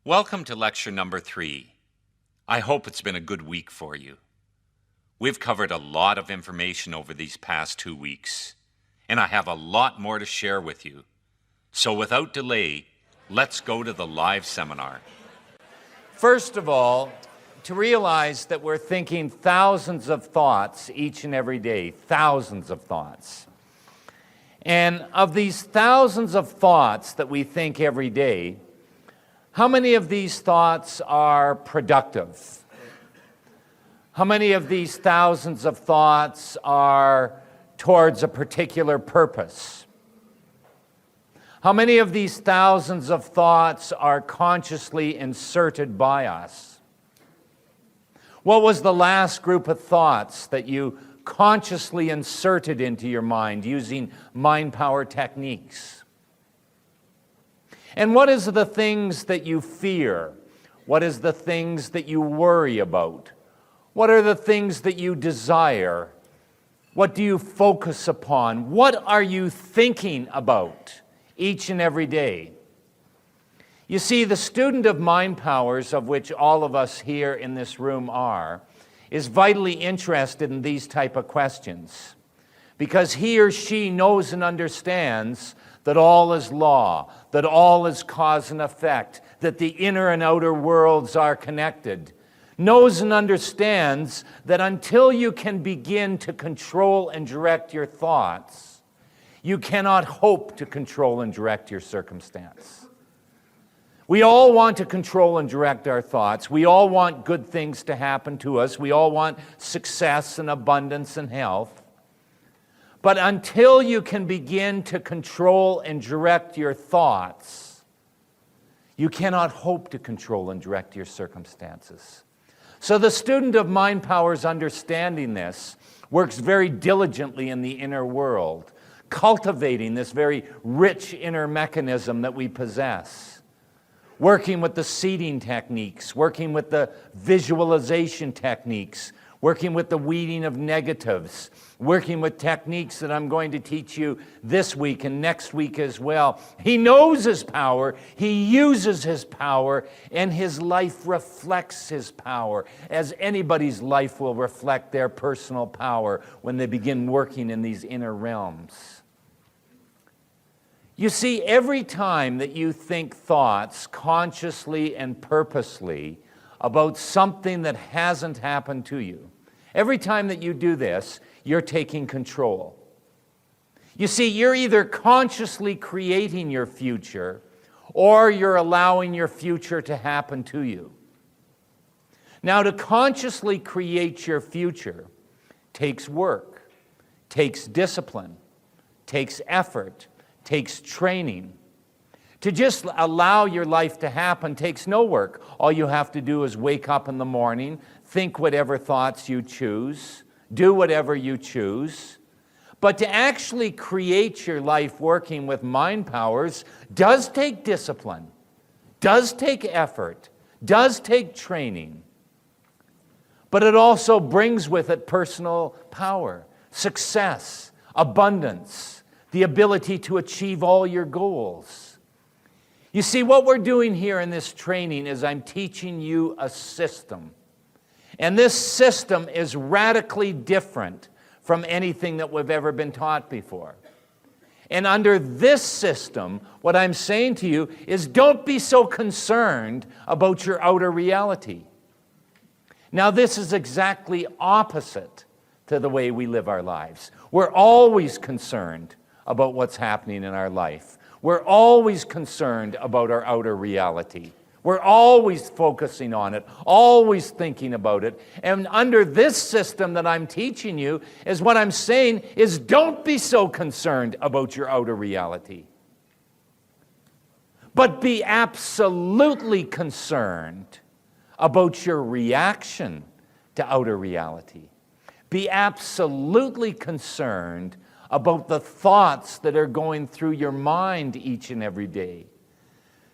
Welcome to lecture number 3. I hope it's been a good week for you. We've covered a lot of information over these past 2 weeks, and I have a lot more to share with you. So without delay, let's go to the live seminar. First of all, to realize that we're thinking thousands of thoughts each and every day, thousands of thoughts. And of these thousands of thoughts that we think every day, how many of these thoughts are productive? How many of these thousands of thoughts are towards a particular purpose? How many of these thousands of thoughts are consciously inserted by us? What was the last group of thoughts that you consciously inserted into your mind using mind power techniques? And what is the things that you fear? What is the things that you worry about? What are the things that you desire? What do you focus upon? What are you thinking about each and every day? You see, the student of mind powers, of which all of us here in this room are, is vitally interested in these type of questions because he or she knows and understands that all is law, that all is cause and effect, that the inner and outer worlds are connected, knows and understands that until you can begin to control and direct your thoughts, you cannot hope to control and direct your circumstance. We all want to control and direct our thoughts. We all want good things to happen to us. We all want success and abundance and health. But until you can begin to control and direct your thoughts, you cannot hope to control and direct your circumstances. So the student of mind powers, understanding this, works very diligently in the inner world, cultivating this very rich inner mechanism that we possess, working with the seeding techniques, working with the visualization techniques, working with the weeding of negatives, working with techniques that I'm going to teach you this week and next week as well. He knows his power, he uses his power, and his life reflects his power, as anybody's life will reflect their personal power when they begin working in these inner realms. You see, every time that you think thoughts consciously and purposely about something that hasn't happened to you, every time that you do this, you're taking control. You see, you're either consciously creating your future or you're allowing your future to happen to you. Now, to consciously create your future takes work, takes discipline, takes effort, takes training. To just allow your life to happen takes no work. All you have to do is wake up in the morning, think whatever thoughts you choose, do whatever you choose. But to actually create your life working with mind powers does take discipline, does take effort, does take training. But it also brings with it personal power, success, abundance, the ability to achieve all your goals. You see, what we're doing here in this training is I'm teaching you a system. And this system is radically different from anything that we've ever been taught before. And under this system, what I'm saying to you is don't be so concerned about your outer reality. Now, this is exactly opposite to the way we live our lives. We're always concerned about what's happening in our life. We're always concerned about our outer reality. We're always focusing on it, always thinking about it. And under this system that I'm teaching you is what I'm saying is don't be so concerned about your outer reality. But be absolutely concerned about your reaction to outer reality. Be absolutely concerned about the thoughts that are going through your mind each and every day.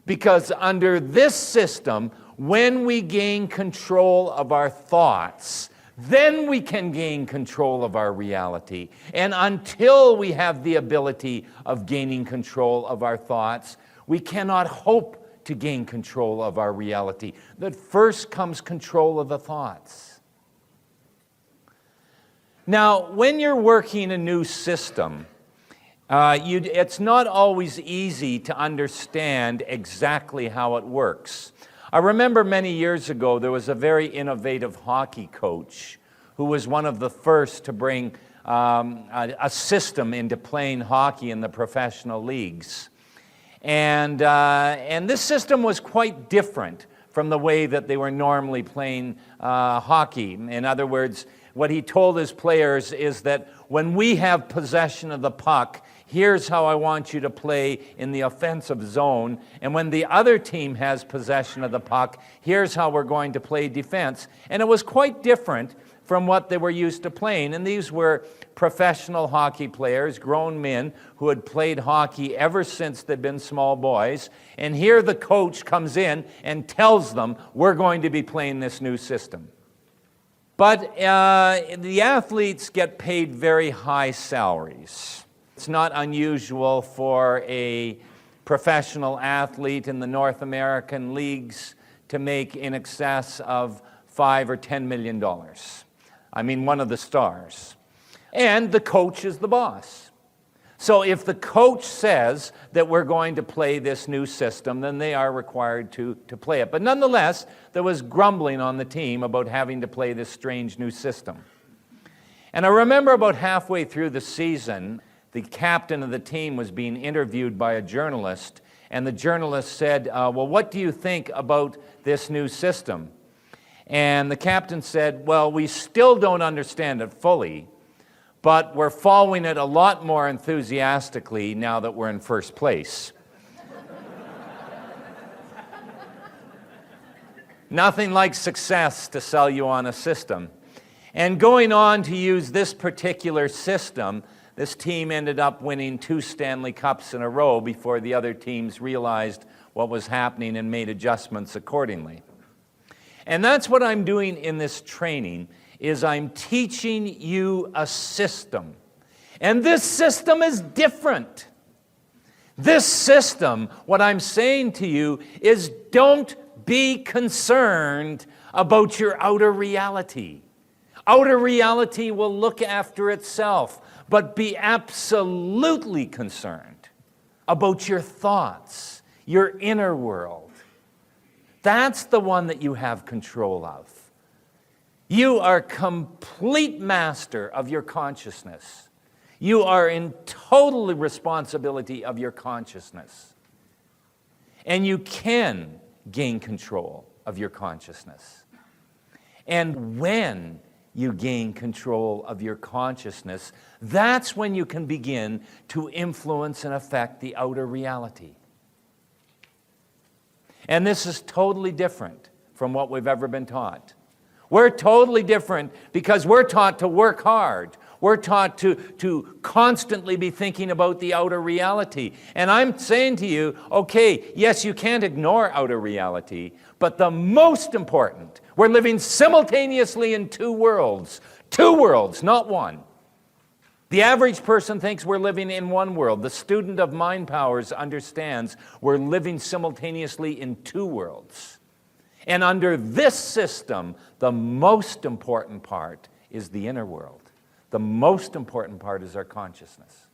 Because under this system, when we gain control of our thoughts, then we can gain control of our reality. And until we have the ability of gaining control of our thoughts, we cannot hope to gain control of our reality. That first comes control of the thoughts. Now, when you're working a new system, it's not always easy to understand exactly how it works. I remember many years ago there was a very innovative hockey coach who was one of the first to bring a system into playing hockey in the professional leagues. And this system was quite different from the way that they were normally playing hockey. In other words, what he told his players is that when we have possession of the puck, here's how I want you to play in the offensive zone. And when the other team has possession of the puck, here's how we're going to play defense. And it was quite different from what they were used to playing. And these were professional hockey players, grown men who had played hockey ever since they'd been small boys. And here the coach comes in and tells them, we're going to be playing this new system. But the athletes get paid very high salaries. It's not unusual for a professional athlete in the North American leagues to make in excess of $5 or $10 million. I mean, one of the stars. And the coach is the boss. So if the coach says that we're going to play this new system, then they are required to play it. But nonetheless, there was grumbling on the team about having to play this strange new system. And I remember about halfway through the season, the captain of the team was being interviewed by a journalist, and the journalist said, well, what do you think about this new system? And the captain said, well, we still don't understand it fully, but we're following it a lot more enthusiastically now that we're in first place. Nothing like success to sell you on a system. And going on to use this particular system, this team ended up winning 2 Stanley Cups in a row before the other teams realized what was happening and made adjustments accordingly. And that's what I'm doing in this training, is I'm teaching you a system. And this system is different. This system, what I'm saying to you is, don't be concerned about your outer reality. Outer reality will look after itself, but be absolutely concerned about your thoughts, your inner world. That's the one that you have control of. You are complete master of your consciousness. You are in total responsibility of your consciousness. And you can gain control of your consciousness. And when you gain control of your consciousness, that's when you can begin to influence and affect the outer reality. And this is totally different from what we've ever been taught. We're totally different because we're taught to work hard. We're taught to constantly be thinking about the outer reality. And I'm saying to you, okay, yes, you can't ignore outer reality, but the most important, we're living simultaneously in 2 worlds. 2 worlds, not one. The average person thinks we're living in 1 world. The student of mind powers understands we're living simultaneously in 2 worlds. And under this system, the most important part is the inner world. The most important part is our consciousness.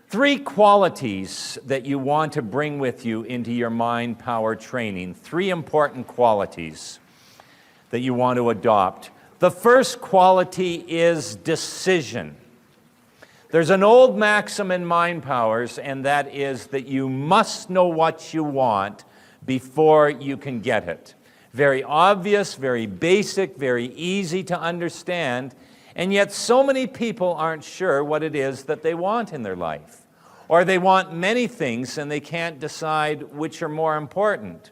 3 qualities that you want to bring with you into your mind power training. 3 important qualities that you want to adopt. The first quality is decision. There's an old maxim in mind powers, and that is that you must know what you want before you can get it. Very obvious, very basic, very easy to understand, and yet so many people aren't sure what it is that they want in their life. Or they want many things and they can't decide which are more important.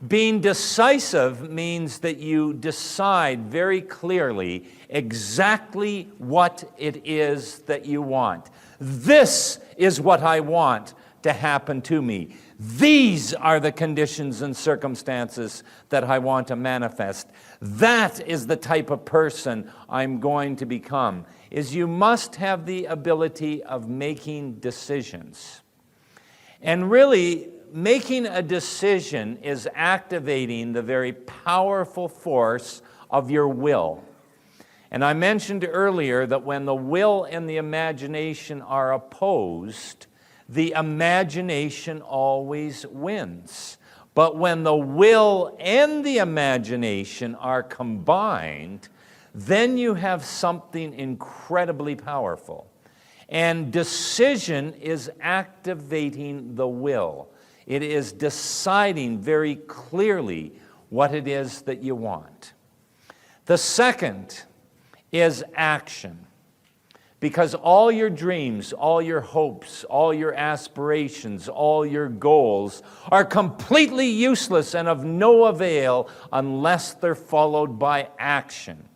Being decisive means that you decide very clearly exactly what it is that you want. This is what I want to happen to me. These are the conditions and circumstances that I want to manifest. That is the type of person I'm going to become. Is you must have the ability of making decisions. And really, making a decision is activating the very powerful force of your will. And I mentioned earlier that when the will and the imagination are opposed, the imagination always wins. But when the will and the imagination are combined, then you have something incredibly powerful. And decision is activating the will. It is deciding very clearly what it is that you want. The second is action. Because all your dreams, all your hopes, all your aspirations, all your goals are completely useless and of no avail unless they're followed by action.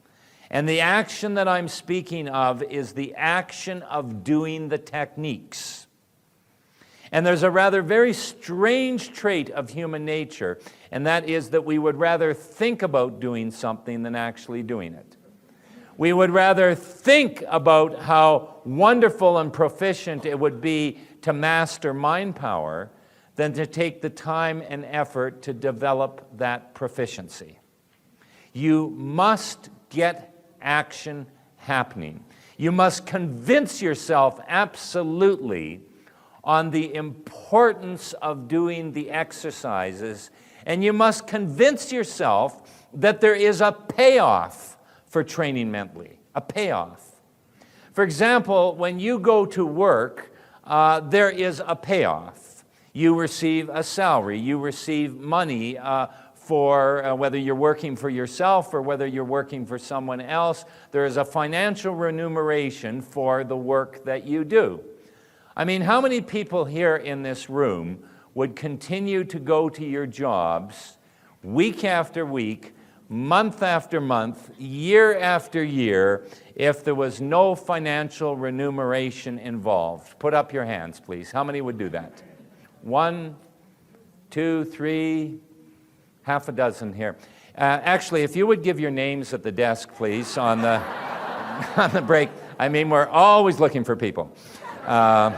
And the action that I'm speaking of is the action of doing the techniques. And there's a rather very strange trait of human nature, and that is that we would rather think about doing something than actually doing it. We would rather think about how wonderful and proficient it would be to master mind power than to take the time and effort to develop that proficiency. You must get action happening. You must convince yourself absolutely on the importance of doing the exercises, and you must convince yourself that there is a payoff for training mentally, a payoff. For example, when you go to work, there is a payoff. You receive a salary, you receive money for whether you're working for yourself or whether you're working for someone else. There is a financial remuneration for the work that you do. I mean, how many people here in this room would continue to go to your jobs week after week, month after month, year after year, if there was no financial remuneration involved? Put up your hands, please. How many would do that? 1, 2, 3, half a dozen here. Actually, if you would give your names at the desk, please, on the, on the break. I mean, we're always looking for people. Now,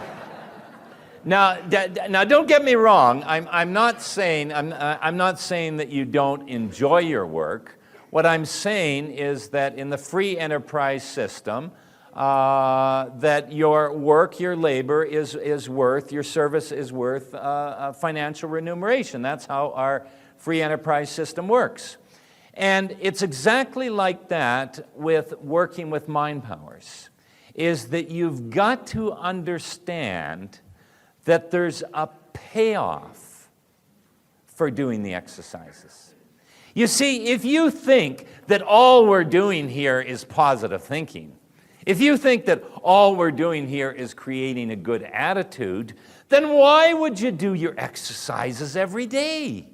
don't get me wrong. I'm not saying that you don't enjoy your work. What I'm saying is that in the free enterprise system, that your work, your labor is worth, your service is worth financial remuneration. That's how our free enterprise system works. And it's exactly like that with working with mind powers, is that you've got to understand that there's a payoff for doing the exercises. You see, if you think that all we're doing here is positive thinking, if you think that all we're doing here is creating a good attitude, then why would you do your exercises every day?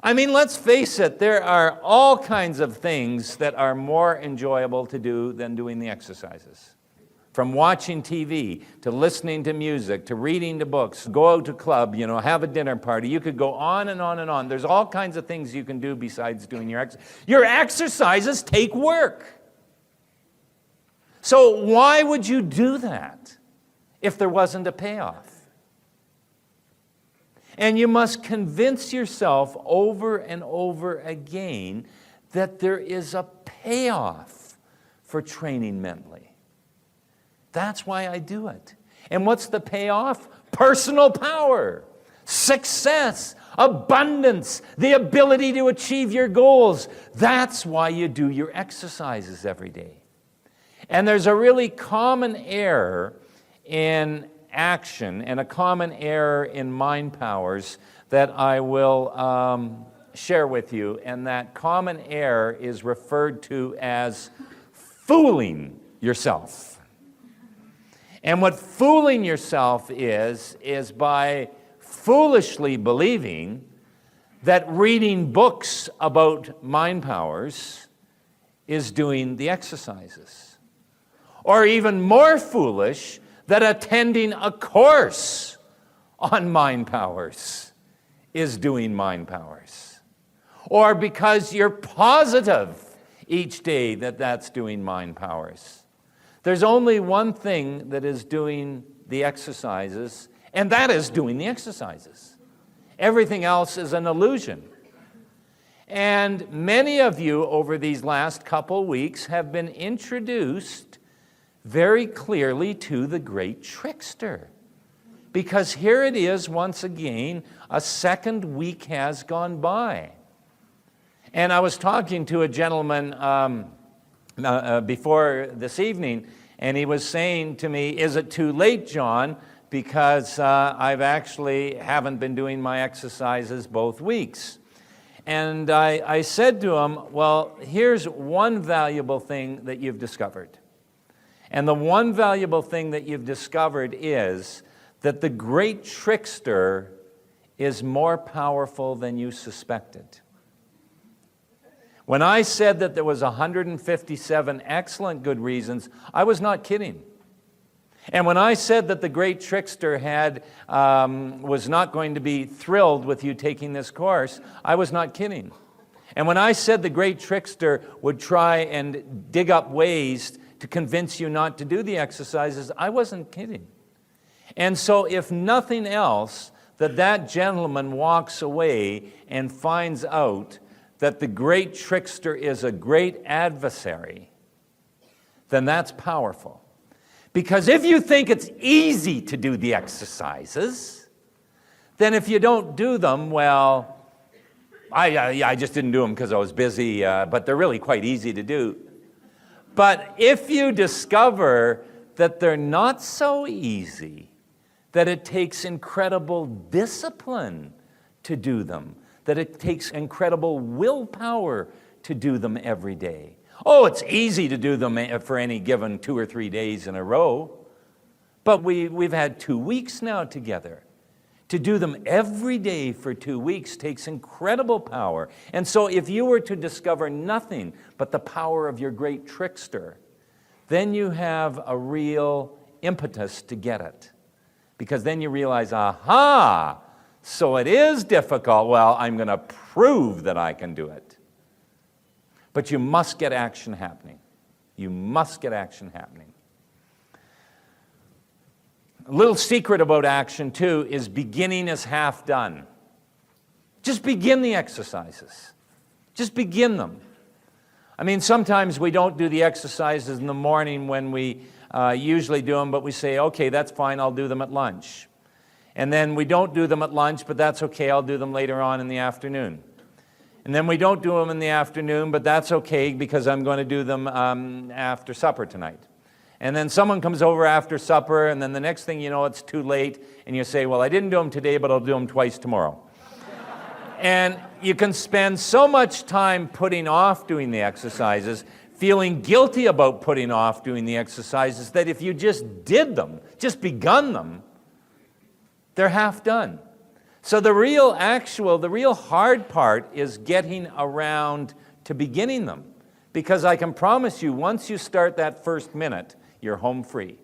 I mean, let's face it, there are all kinds of things that are more enjoyable to do than doing the exercises. From watching TV, to listening to music, to reading the books, go out to club, have a dinner party. You could go on and on and on. There's all kinds of things you can do besides doing your exercises. Your exercises take work. So why would you do that if there wasn't a payoff? And you must convince yourself over and over again that there is a payoff for training mentally. That's why I do it. And what's the payoff? Personal power, success, abundance, the ability to achieve your goals. That's why you do your exercises every day. And there's a really common error in action and a common error in mind powers that I will share with you. And that common error is referred to as fooling yourself. And what fooling yourself is by foolishly believing that reading books about mind powers is doing the exercises. Or even more foolish, that attending a course on mind powers is doing mind powers. Or because you're positive each day that that's doing mind powers. There's only one thing that is doing the exercises, And that is doing the exercises. Everything else is an illusion. And many of you over these last couple weeks have been introduced very clearly to the great trickster. Because here it is once again, a second week has gone by. And I was talking to a gentleman before this evening, and he was saying to me, "Is it too late, John? Because I've actually haven't been doing my exercises both weeks." And I said to him, well, here's one valuable thing that you've discovered. And the one valuable thing that you've discovered is that the great trickster is more powerful than you suspected. When I said that there was 157 excellent good reasons, I was not kidding. And when I said that the great trickster was not going to be thrilled with you taking this course, I was not kidding. And when I said the great trickster would try and dig up ways to convince you not to do the exercises, I wasn't kidding. And so if nothing else, that gentleman walks away and finds out that the great trickster is a great adversary, then that's powerful. Because if you think it's easy to do the exercises, then if you don't do them, well, I just didn't do them because I was busy, but they're really quite easy to do. But if you discover that they're not so easy, that it takes incredible discipline to do them, that it takes incredible willpower to do them every day. Oh, it's easy to do them for any given 2 or 3 days in a row. But we've had 2 weeks now together. To do them every day for 2 weeks takes incredible power. And so if you were to discover nothing but the power of your great trickster, then you have a real impetus to get it. Because then you realize, aha, so it is difficult. Well, I'm going to prove that I can do it. But you must get action happening. You must get action happening. A little secret about action, too, is beginning is half done. Just begin the exercises. Just begin them. I mean, sometimes we don't do the exercises in the morning when we usually do them, but we say, okay, that's fine, I'll do them at lunch. And then we don't do them at lunch, but that's okay, I'll do them later on in the afternoon. And then we don't do them in the afternoon, but that's okay because I'm going to do them after supper tonight. And then someone comes over after supper, and then the next thing you know, it's too late, and you say, well, I didn't do them today, but I'll do them twice tomorrow. And you can spend so much time putting off doing the exercises, feeling guilty about putting off doing the exercises, that if you just did them, just begun them, they're half done. So the real hard part is getting around to beginning them. Because I can promise you, once you start that first minute, you're home free.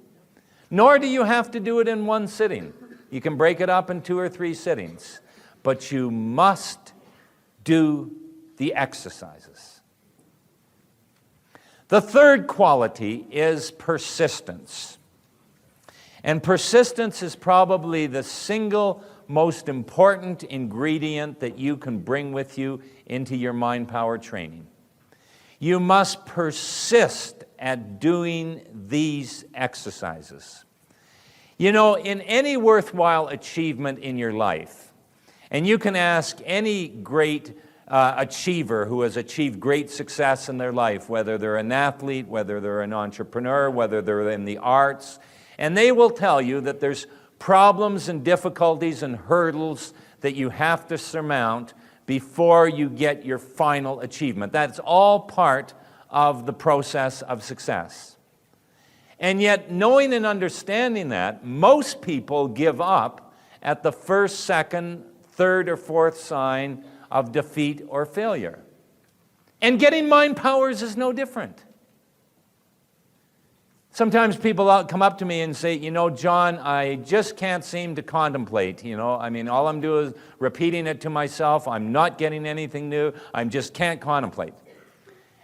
Nor do you have to do it in one sitting. You can break it up in 2 or 3 sittings. But you must do the exercises. The third quality is persistence. And persistence is probably the single most important ingredient that you can bring with you into your mind power training. You must persist at doing these exercises. You know, in any worthwhile achievement in your life, and you can ask any great achiever who has achieved great success in their life, whether they're an athlete, whether they're an entrepreneur, whether they're in the arts, and they will tell you that there's problems and difficulties and hurdles that you have to surmount before you get your final achievement. That's all part of the process of success. And yet, knowing and understanding that, most people give up at the first, second, third, or fourth sign of defeat or failure. And getting mind powers is no different. Sometimes people come up to me and say, you know, John, I just can't seem to contemplate, I mean, all I'm doing is repeating it to myself. I'm not getting anything new. I just can't contemplate.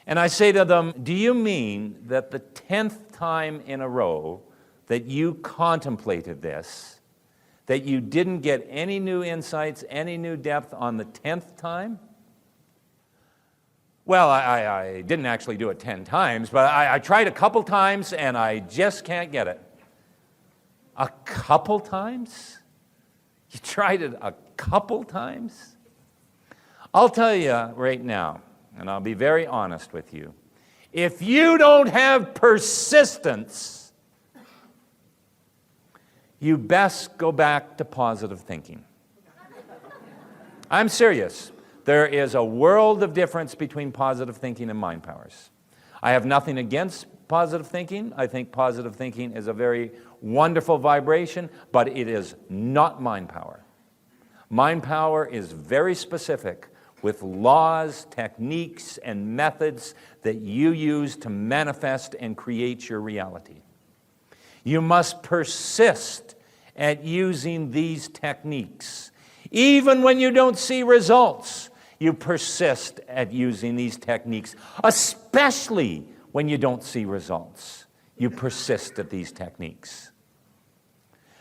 And I say to them, do you mean that the 10th time in a row that you contemplated this, that you didn't get any new insights, any new depth on the 10th time? Well, I didn't actually do it 10 times, but I tried a couple times and I just can't get it. A couple times? You tried it a couple times? I'll tell you right now, and I'll be very honest with you, if you don't have persistence, you best go back to positive thinking. I'm serious. There is a world of difference between positive thinking and mind powers. I have nothing against positive thinking. I think positive thinking is a very wonderful vibration, but it is not mind power. Mind power is very specific with laws, techniques, and methods that you use to manifest and create your reality. You must persist at using these techniques. Even when you don't see results, you persist at using these techniques, especially when you don't see results. You persist at these techniques.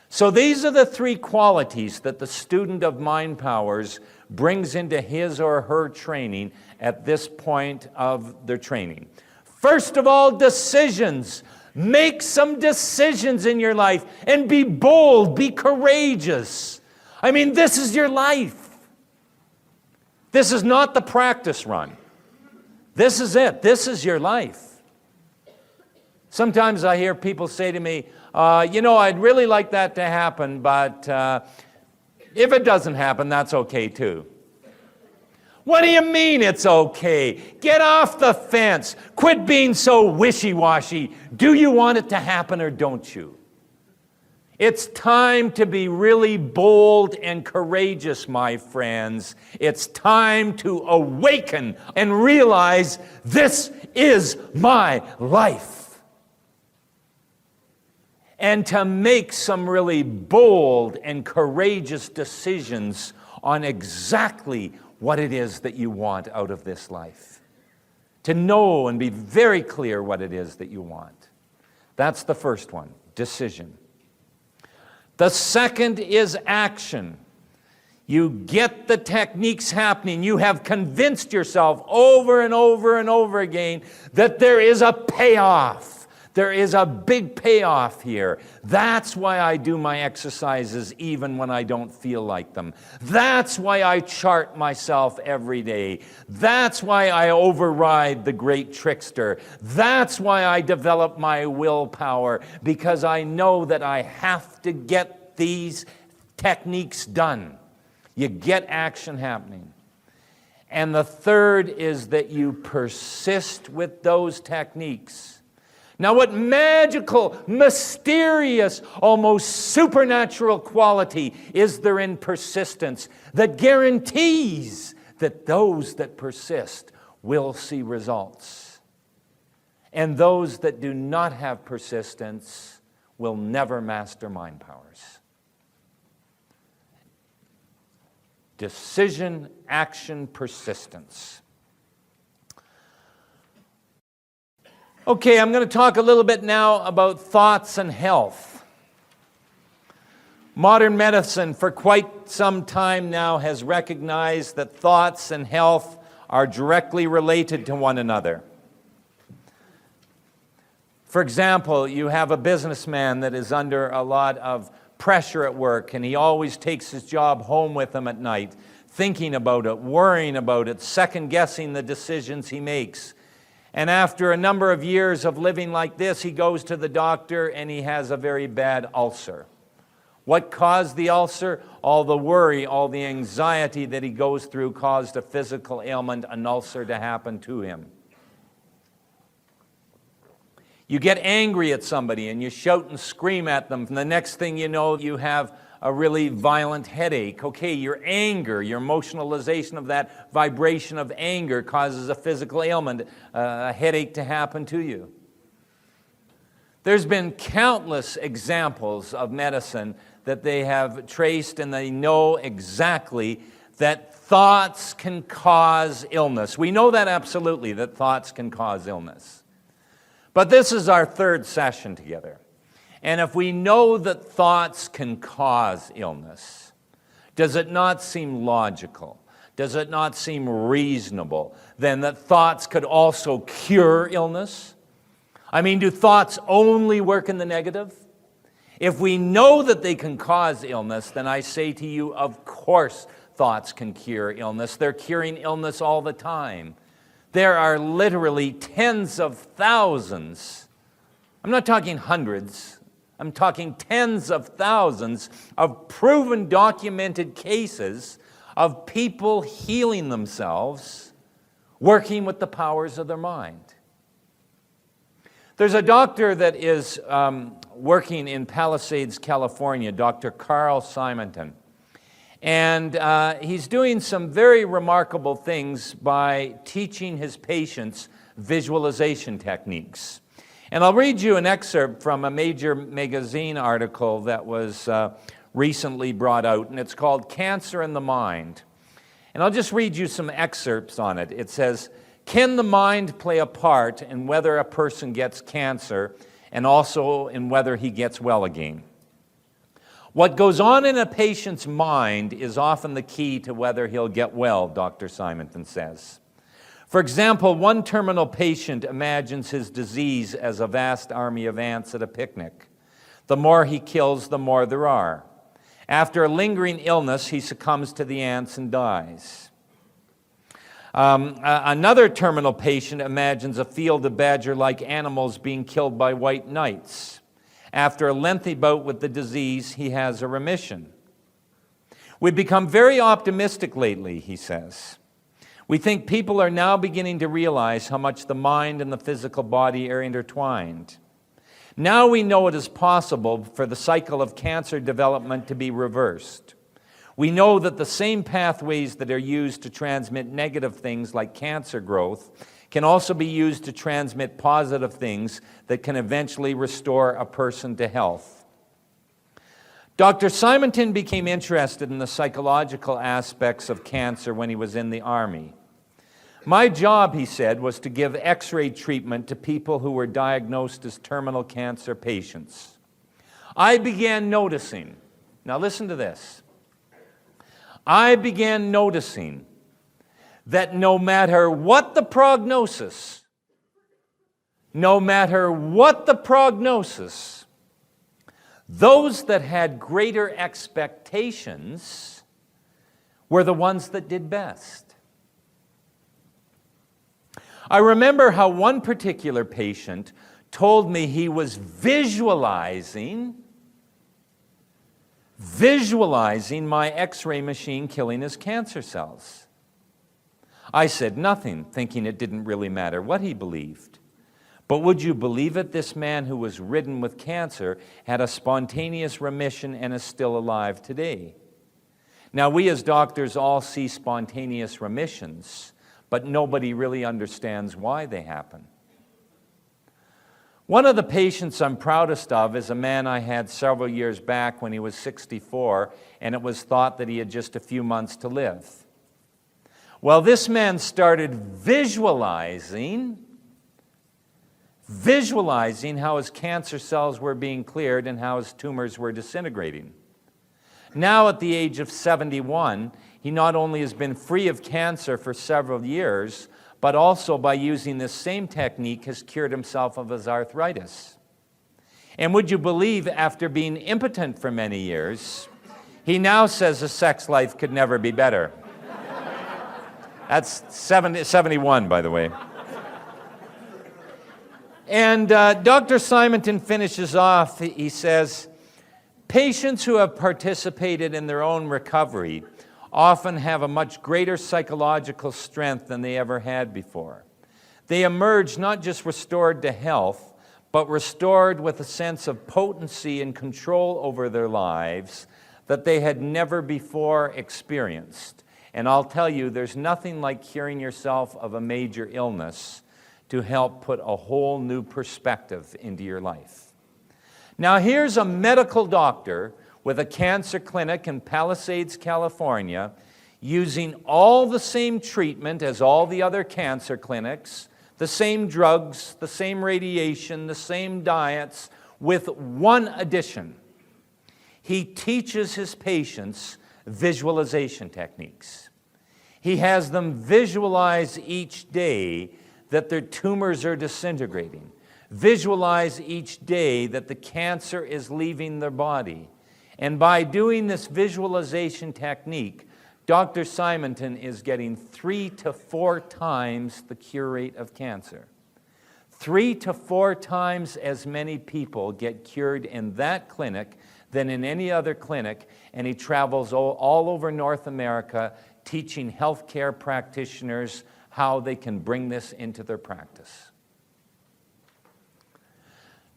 So these are the three qualities that the student of mind powers brings into his or her training at this point of their training. First of all, decisions. Make some decisions in your life and be bold, be courageous. I mean, this is your life. This is not the practice run. This is it. This is your life. Sometimes I hear people say to me, I'd really like that to happen, but if it doesn't happen, that's okay too. What do you mean it's okay? Get off the fence. Quit being so wishy-washy. Do you want it to happen or don't you? It's time to be really bold and courageous, my friends. It's time to awaken and realize this is my life. And to make some really bold and courageous decisions on exactly what it is that you want out of this life. To know and be very clear what it is that you want. That's the first one, decision. The second is action. You get the techniques happening. You have convinced yourself over and over and over again that there is a payoff. There is a big payoff here. That's why I do my exercises even when I don't feel like them. That's why I chart myself every day. That's why I override the great trickster. That's why I develop my willpower, because I know that I have to get these techniques done. You get action happening. And the third is that you persist with those techniques. Now, what magical, mysterious, almost supernatural quality is there in persistence that guarantees that those that persist will see results? And those that do not have persistence will never master mind powers. Decision, action, persistence. Okay, I'm going to talk a little bit now about thoughts and health. Modern medicine for quite some time now has recognized that thoughts and health are directly related to one another. For example, you have a businessman that is under a lot of pressure at work, and he always takes his job home with him at night, thinking about it, worrying about it, second-guessing the decisions he makes. And after a number of years of living like this, he goes to the doctor and he has a very bad ulcer. What caused the ulcer? All the worry, all the anxiety that he goes through caused a physical ailment, an ulcer, to happen to him. You get angry at somebody and you shout and scream at them. And the next thing you know, you have a really violent headache. Okay, your anger, your emotionalization of that vibration of anger causes a physical ailment, a headache to happen to you. There's been countless examples of medicine that they have traced, and they know exactly that thoughts can cause illness. We know that absolutely, that thoughts can cause illness. But this is our third session together. And if we know that thoughts can cause illness, does it not seem logical? Does it not seem reasonable then that thoughts could also cure illness? I mean, do thoughts only work in the negative? If we know that they can cause illness, then I say to you, of course thoughts can cure illness. They're curing illness all the time. There are literally tens of thousands. I'm not talking hundreds. I'm talking tens of thousands of proven, documented cases of people healing themselves, working with the powers of their mind. There's a doctor that is working in Palisades, California, Dr. Carl Simonton. And he's doing some very remarkable things by teaching his patients visualization techniques. And I'll read you an excerpt from a major magazine article that was recently brought out, and it's called Cancer in the Mind. And I'll just read you some excerpts on it. It says, "Can the mind play a part in whether a person gets cancer and also in whether he gets well again? What goes on in a patient's mind is often the key to whether he'll get well," Dr. Simonton says. For example, one terminal patient imagines his disease as a vast army of ants at a picnic. The more he kills, the more there are. After a lingering illness, he succumbs to the ants and dies. Another terminal patient imagines a field of badger-like animals being killed by white knights. After a lengthy bout with the disease, he has a remission. We've become very optimistic lately, he says. We think people are now beginning to realize how much the mind and the physical body are intertwined. Now we know it is possible for the cycle of cancer development to be reversed. We know that the same pathways that are used to transmit negative things like cancer growth can also be used to transmit positive things that can eventually restore a person to health. Dr. Simonton became interested in the psychological aspects of cancer when he was in the Army. My job, he said, was to give X-ray treatment to people who were diagnosed as terminal cancer patients. I began noticing, now listen to this, I began noticing that no matter what the prognosis, those that had greater expectations were the ones that did best. I remember how one particular patient told me he was visualizing my X-ray machine killing his cancer cells. I said nothing, thinking it didn't really matter what he believed. But would you believe it? This man who was ridden with cancer had a spontaneous remission and is still alive today. Now, we as doctors all see spontaneous remissions, but nobody really understands why they happen. One of the patients I'm proudest of is a man I had several years back when he was 64, and it was thought that he had just a few months to live. Well, this man started visualizing how his cancer cells were being cleared and how his tumors were disintegrating. Now, at the age of 71, he not only has been free of cancer for several years, but also by using this same technique has cured himself of his arthritis. And would you believe, after being impotent for many years, he now says his sex life could never be better. That's 71, by the way. And Dr. Simonton finishes off, he says, patients who have participated in their own recovery often have a much greater psychological strength than they ever had before. They emerge not just restored to health, but restored with a sense of potency and control over their lives that they had never before experienced. And I'll tell you, there's nothing like curing yourself of a major illness to help put a whole new perspective into your life. Now, here's a medical doctor with a cancer clinic in Palisades, California, using all the same treatment as all the other cancer clinics, the same drugs, the same radiation, the same diets, with one addition. He teaches his patients visualization techniques. He has them visualize each day that their tumors are disintegrating. Visualize each day that the cancer is leaving their body. And by doing this visualization technique, Dr. Simonton is getting 3 to 4 times the cure rate of cancer. 3 to 4 times as many people get cured in that clinic than in any other clinic, and he travels all over North America teaching healthcare practitioners how they can bring this into their practice.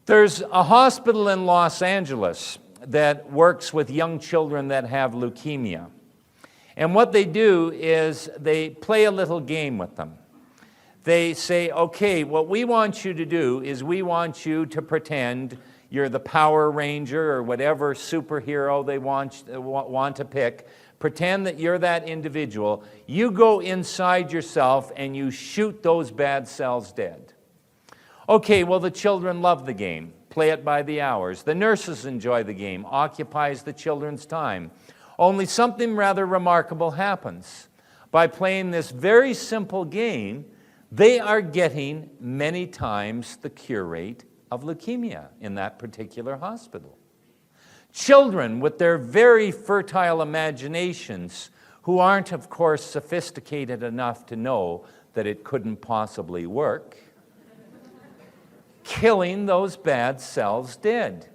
There's a hospital in Los Angeles that works with young children that have leukemia. And what they do is they play a little game with them. They say, okay, what we want you to do is we want you to pretend you're the Power Ranger or whatever superhero they want to pick. Pretend that you're that individual. You go inside yourself and you shoot those bad cells dead. Okay, well, the children love the game. Play it by the hours. The nurses enjoy the game. Occupies the children's time. Only something rather remarkable happens. By playing this very simple game, they are getting many times the cure rate of leukemia in that particular hospital. Children with their very fertile imaginations, who aren't, of course, sophisticated enough to know that it couldn't possibly work, killing those bad cells dead.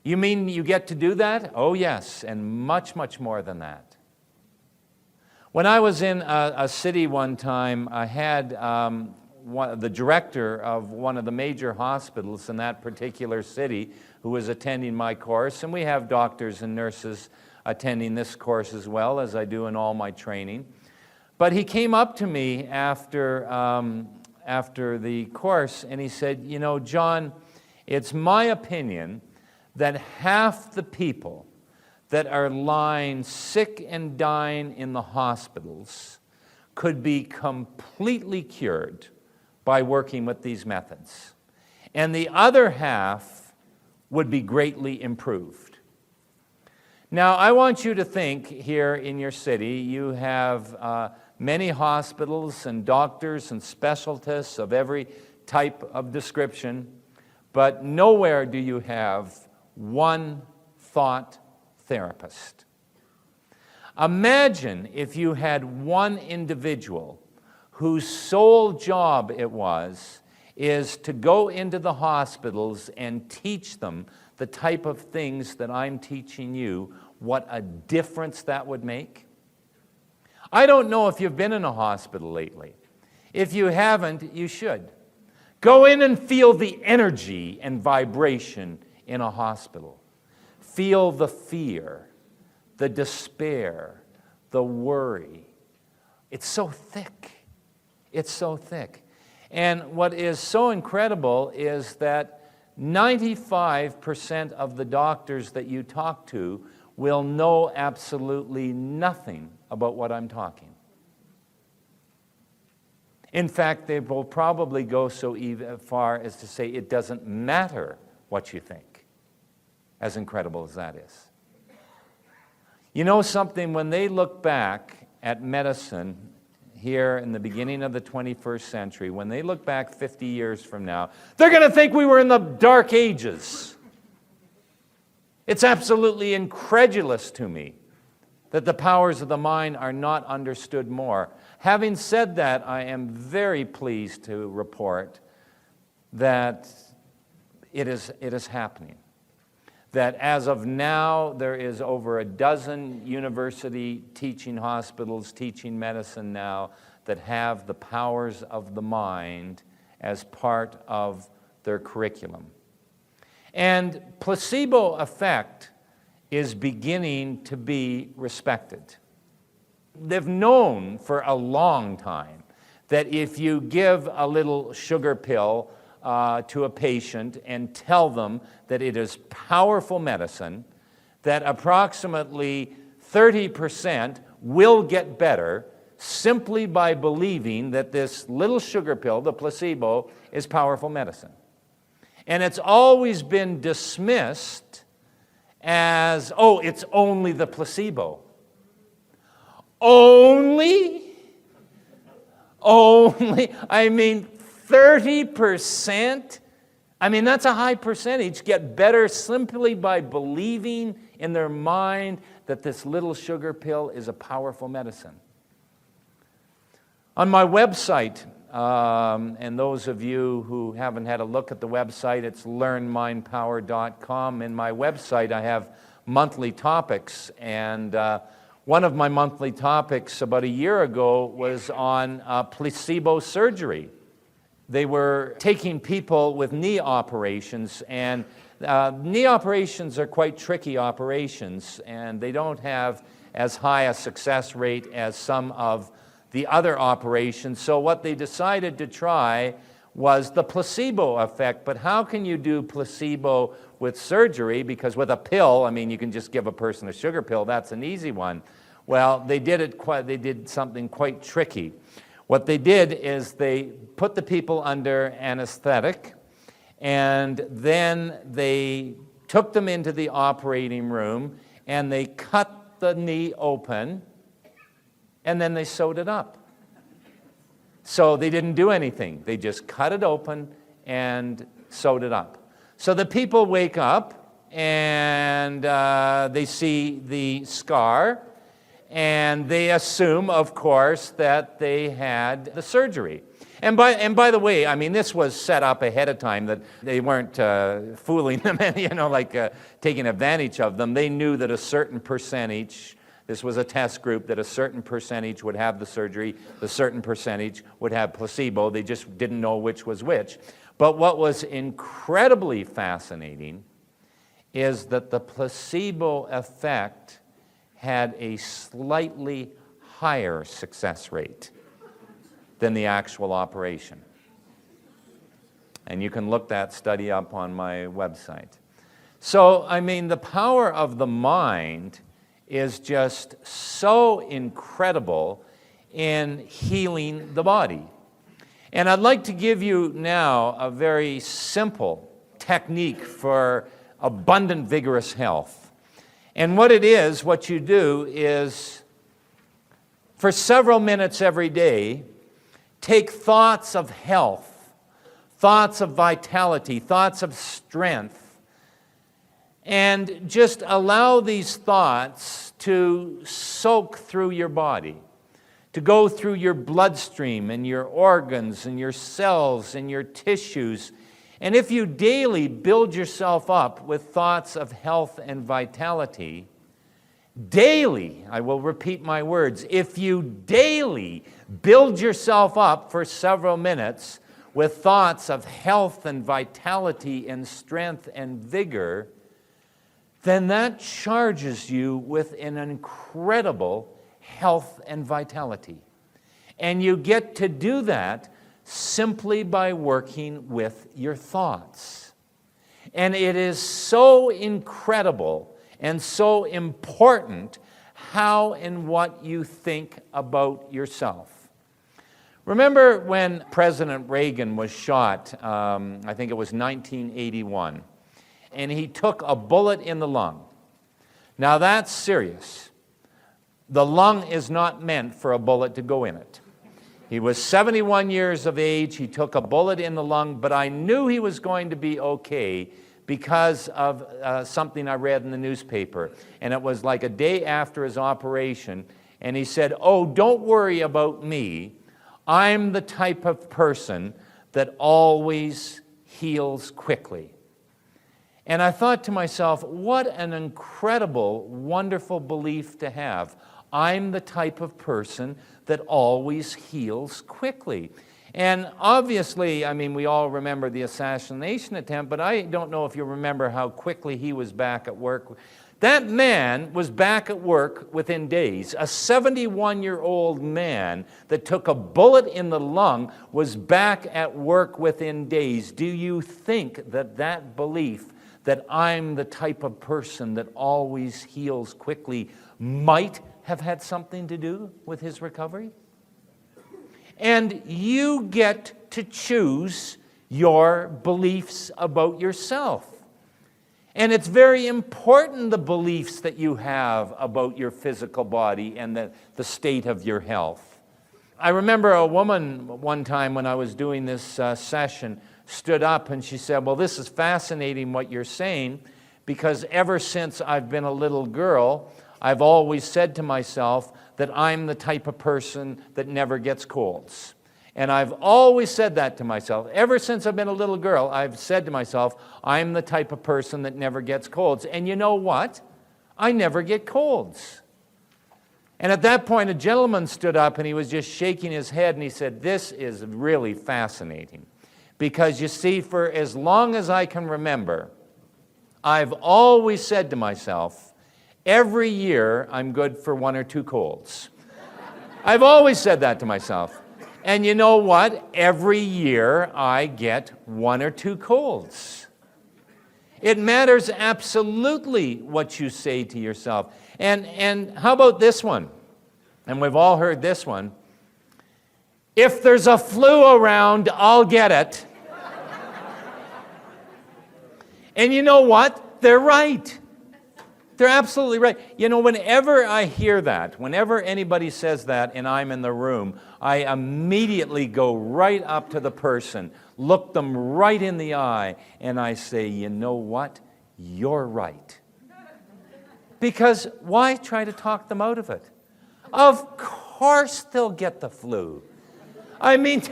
You mean you get to do that? Oh, yes, and much, much more than that. When I was in a city one time, I had the director of one of the major hospitals in that particular city who was attending my course, and we have doctors and nurses attending this course as well, as I do in all my training. But he came up to me after the course, and he said, you know, John, it's my opinion that half the people that are lying sick and dying in the hospitals could be completely cured by working with these methods. And the other half would be greatly improved. Now, I want you to think here in your city, you have many hospitals and doctors and specialists of every type of description, but nowhere do you have one thought therapist. Imagine if you had one individual whose sole job it is to go into the hospitals and teach them the type of things that I'm teaching you, what a difference that would make. I don't know if you've been in a hospital lately. If you haven't, you should. Go in and feel the energy and vibration in a hospital. Feel the fear, the despair, the worry. It's so thick. It's so thick. And what is so incredible is that 95% of the doctors that you talk to will know absolutely nothing about what I'm talking. In fact, they will probably go so far as to say it doesn't matter what you think, as incredible as that is. You know something, when they look back at medicine here in the beginning of the 21st century, when they look back 50 years from now, they're going to think we were in the Dark Ages. It's absolutely incredulous to me that the powers of the mind are not understood more. Having said that, I am very pleased to report that it is happening. That as of now, there is over a dozen university teaching hospitals, teaching medicine now, that have the powers of the mind as part of their curriculum. And placebo effect is beginning to be respected. They've known for a long time that if you give a little sugar pill to a patient and tell them that it is powerful medicine, that approximately 30% will get better simply by believing that this little sugar pill, the placebo, is powerful medicine. And it's always been dismissed as, oh, it's only the placebo. Only? I mean, 30%? I mean, that's a high percentage. Get better simply by believing in their mind that this little sugar pill is a powerful medicine. On my website, and those of you who haven't had a look at the website, it's learnmindpower.com. In my website, I have monthly topics, and one of my monthly topics about a year ago was on placebo surgery. They were taking people with knee operations, and knee operations are quite tricky operations, and they don't have as high a success rate as some of the other operations. So what they decided to try was the placebo effect. But how can you do placebo with surgery? Because with a pill, I mean, you can just give a person a sugar pill. That's an easy one. Well, they did something quite tricky. What they did is they put the people under anesthetic, and then they took them into the operating room, and they cut the knee open, and then they sewed it up. So they didn't do anything. They just cut it open and sewed it up. So the people wake up, and they see the scar, and they assume, of course, that they had the surgery. And by the way, I mean, this was set up ahead of time, that they weren't fooling them, taking advantage of them. They knew that a certain percentage, this was a test group, that a certain percentage would have the surgery, a certain percentage would have placebo. They just didn't know which was which. But what was incredibly fascinating is that the placebo effect had a slightly higher success rate than the actual operation. And you can look that study up on my website. So, I mean, the power of the mind is just so incredible in healing the body. And I'd like to give you now a very simple technique for abundant, vigorous health. And what it is, what you do is, for several minutes every day, take thoughts of health, thoughts of vitality, thoughts of strength, and just allow these thoughts to soak through your body, to go through your bloodstream and your organs and your cells and your tissues. And if you daily build yourself up with thoughts of health and vitality, daily, I will repeat my words, if you daily build yourself up for several minutes with thoughts of health and vitality and strength and vigor, then that charges you with an incredible health and vitality. And you get to do that simply by working with your thoughts. And it is so incredible and so important how and what you think about yourself. Remember when President Reagan was shot, I think it was 1981, and he took a bullet in the lung. Now that's serious. The lung is not meant for a bullet to go in it. He was 71 years of age, he took a bullet in the lung, but I knew he was going to be okay because of something I read in the newspaper. And it was like a day after his operation, and he said, "Oh, don't worry about me. I'm the type of person that always heals quickly." And I thought to myself, what an incredible, wonderful belief to have. I'm the type of person that always heals quickly. And obviously, I mean, we all remember the assassination attempt, but I don't know if you remember how quickly he was back at work. That man was back at work within days. A 71-year-old man that took a bullet in the lung was back at work within days. Do you think that that belief that I'm the type of person that always heals quickly might have had something to do with his recovery? And you get to choose your beliefs about yourself. And it's very important, the beliefs that you have about your physical body and the state of your health. I remember a woman one time when I was doing this session stood up and she said, well, this is fascinating what you're saying, because ever since I've been a little girl, I've always said to myself that I'm the type of person that never gets colds. And I've always said that to myself. Ever since I've been a little girl, I've said to myself, I'm the type of person that never gets colds. And you know what? I never get colds. And at that point, a gentleman stood up and he was just shaking his head and he said, this is really fascinating. Because you see, for as long as I can remember, I've always said to myself, every year I'm good for 1 or 2 colds. I've always said that to myself. And you know what? Every year I get 1 or 2 colds. It matters absolutely what you say to yourself. And how about this one? And we've all heard this one. If there's a flu around, I'll get it. And you know what? They're right. They're absolutely right. You know, whenever I hear that, whenever anybody says that and I'm in the room, I immediately go right up to the person, look them right in the eye, and I say, you know what? You're right. Because why try to talk them out of it? Of course they'll get the flu. I mean,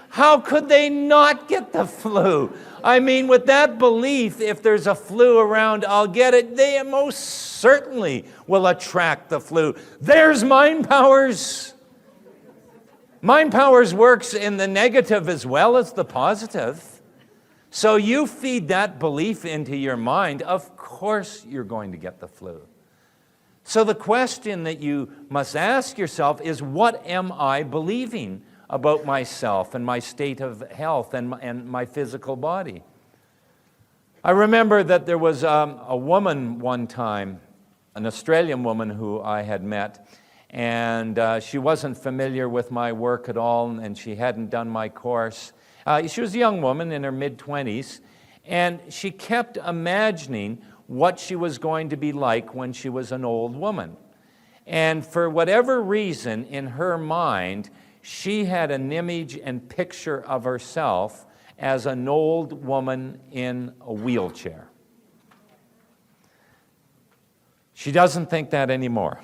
how could they not get the flu? I mean, with that belief, if there's a flu around, I'll get it, they most certainly will attract the flu. There's mind powers. Mind powers works in the negative as well as the positive. So you feed that belief into your mind, of course you're going to get the flu. So the question that you must ask yourself is, what am I believing about myself and my state of health and my physical body? I remember that there was a woman one time, an Australian woman who I had met, and she wasn't familiar with my work at all, and she hadn't done my course. She was a young woman in her mid-20s, and she kept imagining what she was going to be like when she was an old woman. And for whatever reason, in her mind, she had an image and picture of herself as an old woman in a wheelchair. She doesn't think that anymore.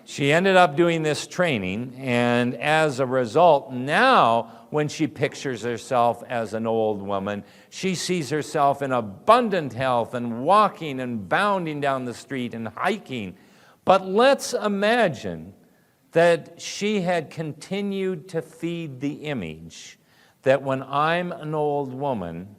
She ended up doing this training, and as a result, now when she pictures herself as an old woman, she sees herself in abundant health and walking and bounding down the street and hiking. But let's imagine that she had continued to feed the image that when I'm an old woman,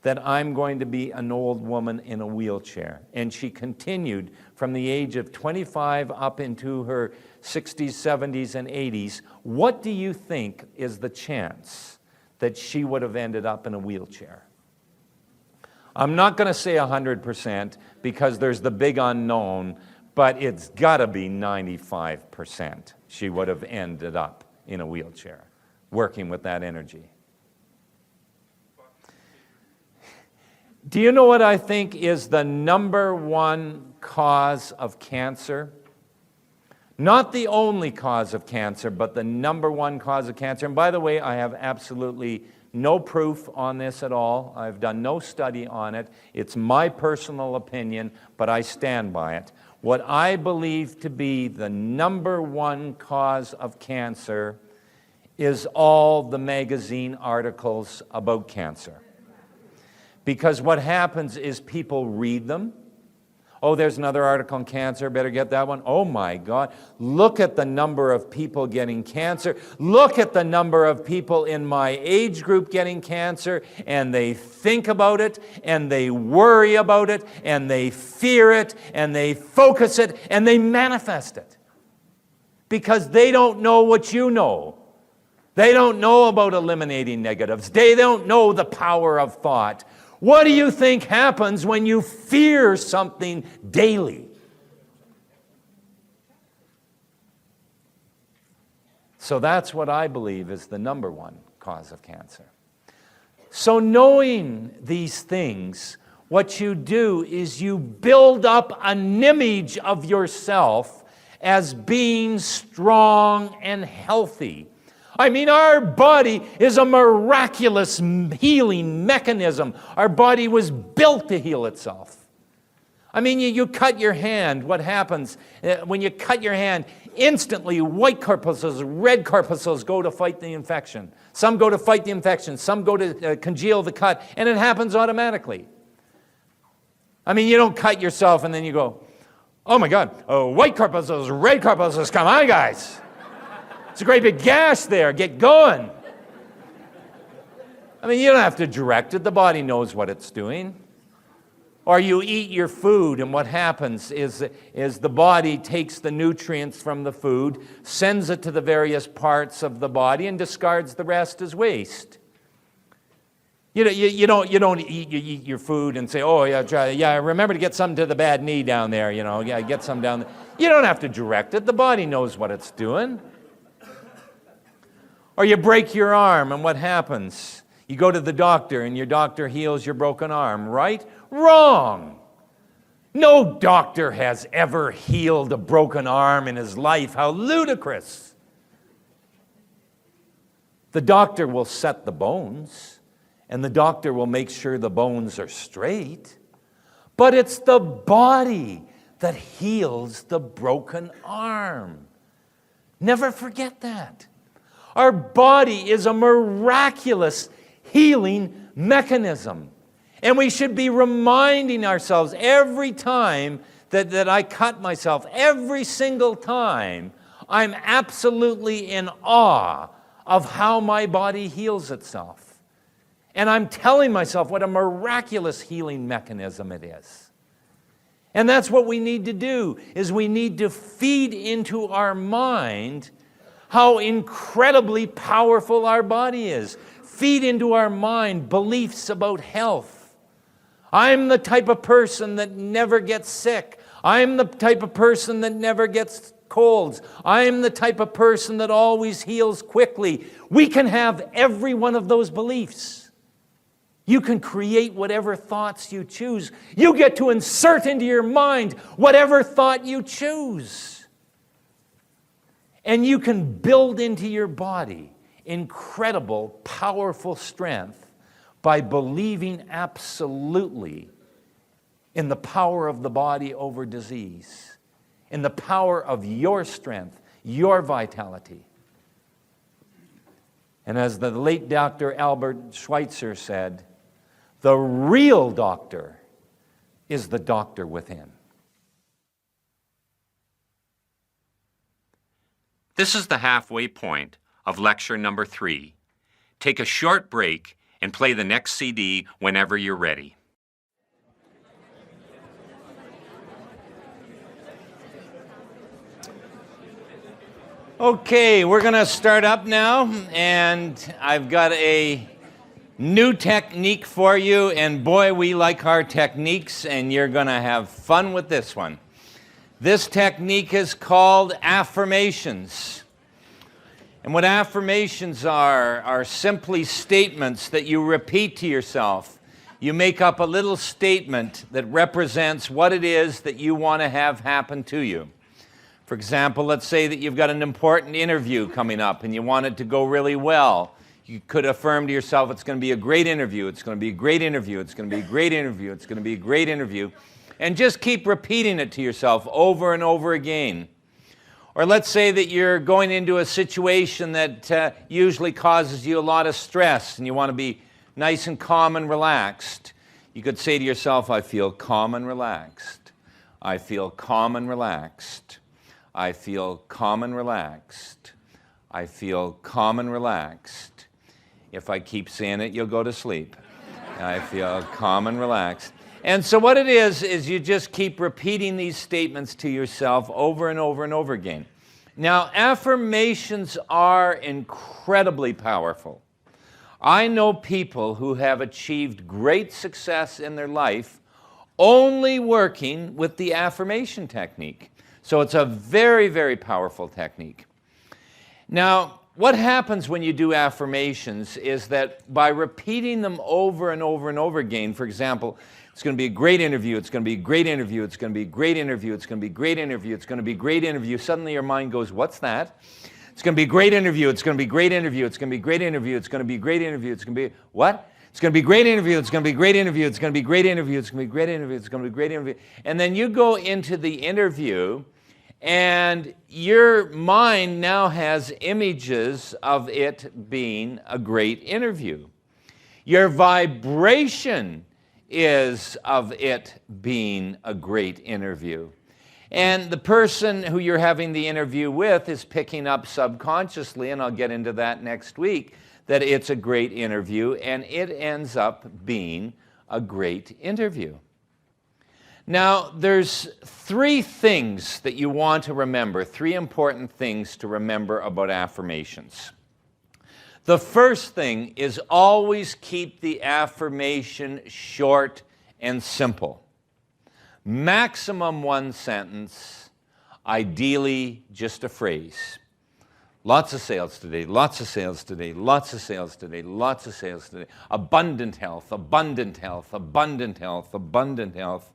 that I'm going to be an old woman in a wheelchair. And she continued from the age of 25 up into her 60s, 70s, and 80s. What do you think is the chance that she would have ended up in a wheelchair? I'm not going to say 100% because there's the big unknown, but it's got to be 95% she would have ended up in a wheelchair, working with that energy. Do you know what I think is the number one cause of cancer? Not the only cause of cancer, but the number one cause of cancer. And by the way, I have absolutely no proof on this at all. I've done no study on it. It's my personal opinion, but I stand by it. What I believe to be the number one cause of cancer is all the magazine articles about cancer. Because what happens is people read them. Oh, there's another article on cancer, better get that one. Oh my God, look at the number of people getting cancer. Look at the number of people in my age group getting cancer, and they think about it, and they worry about it, and they fear it, and they focus it, and they manifest it. Because they don't know what you know. They don't know about eliminating negatives. They don't know the power of thought. What do you think happens when you fear something daily? So that's what I believe is the number one cause of cancer. So knowing these things, what you do is you build up an image of yourself as being strong and healthy. I mean, our body is a miraculous healing mechanism. Our body was built to heal itself. I mean, you cut your hand. What happens when you cut your hand? Instantly, white corpuscles, red corpuscles go to fight the infection. Some go to fight the infection. Some go to congeal the cut, and it happens automatically. I mean, you don't cut yourself and then you go, oh my God, white corpuscles, red corpuscles, come on, guys. It's a great big gash there. Get going. I mean, you don't have to direct it. The body knows what it's doing. Or you eat your food, and what happens is the body takes the nutrients from the food, sends it to the various parts of the body, and discards the rest as waste. You don't eat your food and say, oh, yeah, remember to get something to the bad knee down there, yeah, get some down there. You don't have to direct it. The body knows what it's doing. Or you break your arm, and what happens? You go to the doctor, and your doctor heals your broken arm, right? Wrong. No doctor has ever healed a broken arm in his life. How ludicrous. The doctor will set the bones, and the doctor will make sure the bones are straight. But it's the body that heals the broken arm. Never forget that. Our body is a miraculous healing mechanism. And we should be reminding ourselves every time that I cut myself, every single time, I'm absolutely in awe of how my body heals itself. And I'm telling myself what a miraculous healing mechanism it is. And that's what we need to do, is we need to feed into our mind how incredibly powerful our body is. Feed into our mind beliefs about health. I'm the type of person that never gets sick. I'm the type of person that never gets colds. I'm the type of person that always heals quickly. We can have every one of those beliefs. You can create whatever thoughts you choose. You get to insert into your mind whatever thought you choose. And you can build into your body incredible, powerful strength by believing absolutely in the power of the body over disease, in the power of your strength, your vitality. And as the late Dr. Albert Schweitzer said, the real doctor is the doctor within. This is the halfway point of lecture number 3. Take a short break and play the next CD whenever you're ready. Okay, we're going to start up now, and I've got a new technique for you, and boy, we like our techniques, and you're going to have fun with this one. This technique is called Affirmations. And what affirmations are simply statements that you repeat to yourself. You make up a little statement that represents what it is that you want to have happen to you. For example, let's say that you've got an important interview coming up and you want it to go really well. You could affirm to yourself, it's going to be a great interview, it's going to be a great interview, it's going to be a great interview, it's going to be a great interview. And just keep repeating it to yourself over and over again. Or let's say that you're going into a situation that usually causes you a lot of stress and you want to be nice and calm and relaxed. You could say to yourself, I feel calm and relaxed. I feel calm and relaxed. I feel calm and relaxed. I feel calm and relaxed. If I keep saying it, you'll go to sleep. I feel calm and relaxed. And so what it is you just keep repeating these statements to yourself over and over and over again. Now, affirmations are incredibly powerful. I know people who have achieved great success in their life only working with the affirmation technique. So it's a very, very powerful technique. Now, what happens when you do affirmations is that by repeating them over and over and over again, for example, it's going to be a great interview, it's going to be a great interview, it's going to be a great interview, it's going to be a great interview, it's going to be a great interview. Suddenly your mind goes, what's that? It's going to be a great interview, it's going to be a great interview, it's going to be a great interview, it's going to be a great interview, it's going to be, what? It's going to be a great interview, it's going to be a great interview, it's going to be a great interview, it's going to be a great interview, it's going to be a great interview. And then you go into the interview, and your mind now has images of it being a great interview. Your vibration is of it being a great interview. And the person who you're having the interview with is picking up subconsciously, and I'll get into that next week, that it's a great interview, and it ends up being a great interview. Now, there's three things that you want to remember, three important things to remember about affirmations. The first thing is always keep the affirmation short and simple. Maximum one sentence, ideally just a phrase. Lots of sales today, lots of sales today, lots of sales today, lots of sales today. Abundant health, abundant health, abundant health, abundant health.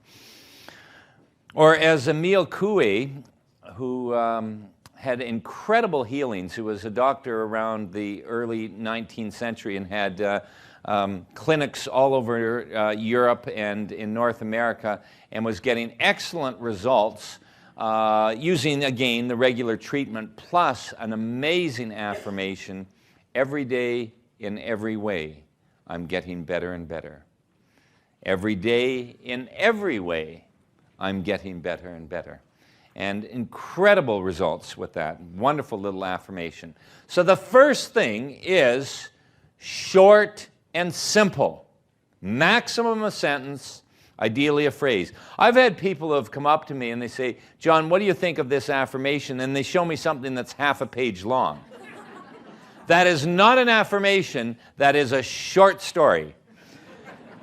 Or as Emile Coué, who had incredible healings, who was a doctor around the early 19th century and had clinics all over Europe and in North America, and was getting excellent results using, again, the regular treatment plus an amazing affirmation, every day in every way, I'm getting better and better. Every day in every way, I'm getting better and better. And incredible results with that. Wonderful little affirmation. So the first thing is short and simple. Maximum a sentence, ideally a phrase. I've had people who have come up to me and they say, John, what do you think of this affirmation? And they show me something that's half a page long. That is not an affirmation, that is a short story.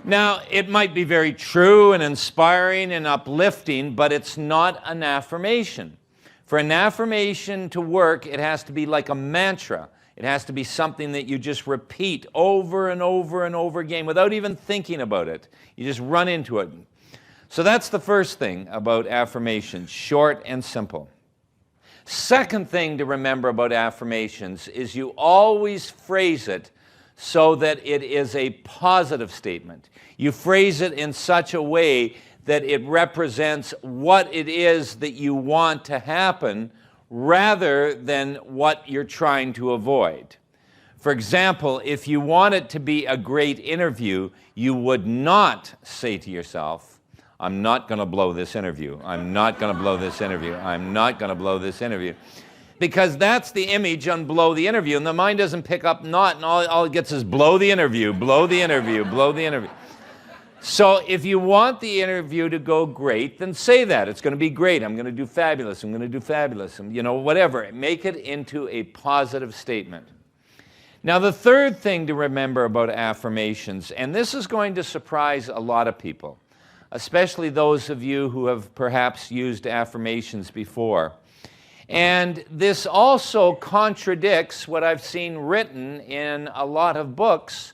Now, it might be very true and inspiring and uplifting, but it's not an affirmation. For an affirmation to work, it has to be like a mantra. It has to be something that you just repeat over and over and over again without even thinking about it. You just run into it. So that's the first thing about affirmations, short and simple. Second thing to remember about affirmations is you always phrase it so that it is a positive statement. You phrase it in such a way that it represents what it is that you want to happen rather than what you're trying to avoid. For example, if you want it to be a great interview, you would not say to yourself, I'm not going to blow this interview. I'm not going to blow this interview. I'm not going to blow this interview. Because that's the image on blow the interview, and the mind doesn't pick up not, and all it gets is blow the interview, blow the interview, blow the interview. So if you want the interview to go great, then say that. It's going to be great. I'm going to do fabulous. I'm going to do fabulous. You know, whatever. Make it into a positive statement. Now, the third thing to remember about affirmations, and this is going to surprise a lot of people, especially those of you who have perhaps used affirmations before. And this also contradicts what I've seen written in a lot of books,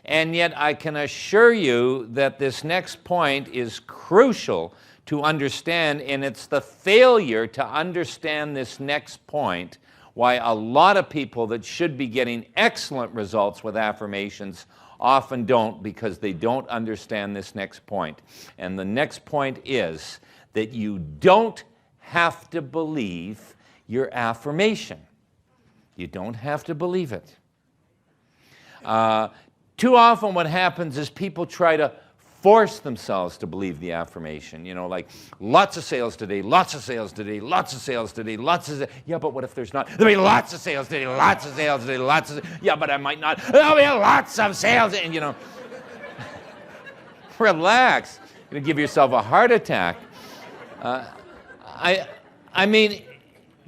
and yet I can assure you that this next point is crucial to understand, and it's the failure to understand this next point why a lot of people that should be getting excellent results with affirmations often don't, because they don't understand this next point. And the next point is that you don't have to believe your affirmation. You don't have to believe it. Too often what happens is people try to force themselves to believe the affirmation. You know, like, lots of sales today, lots of sales today, lots of sales today, lots of sales. Yeah, but what if there's not? There'll be lots of sales today, lots of sales today, lots of sales. Yeah, but I might not. There'll be lots of sales. And, you know, relax. You're going to give yourself a heart attack. I mean,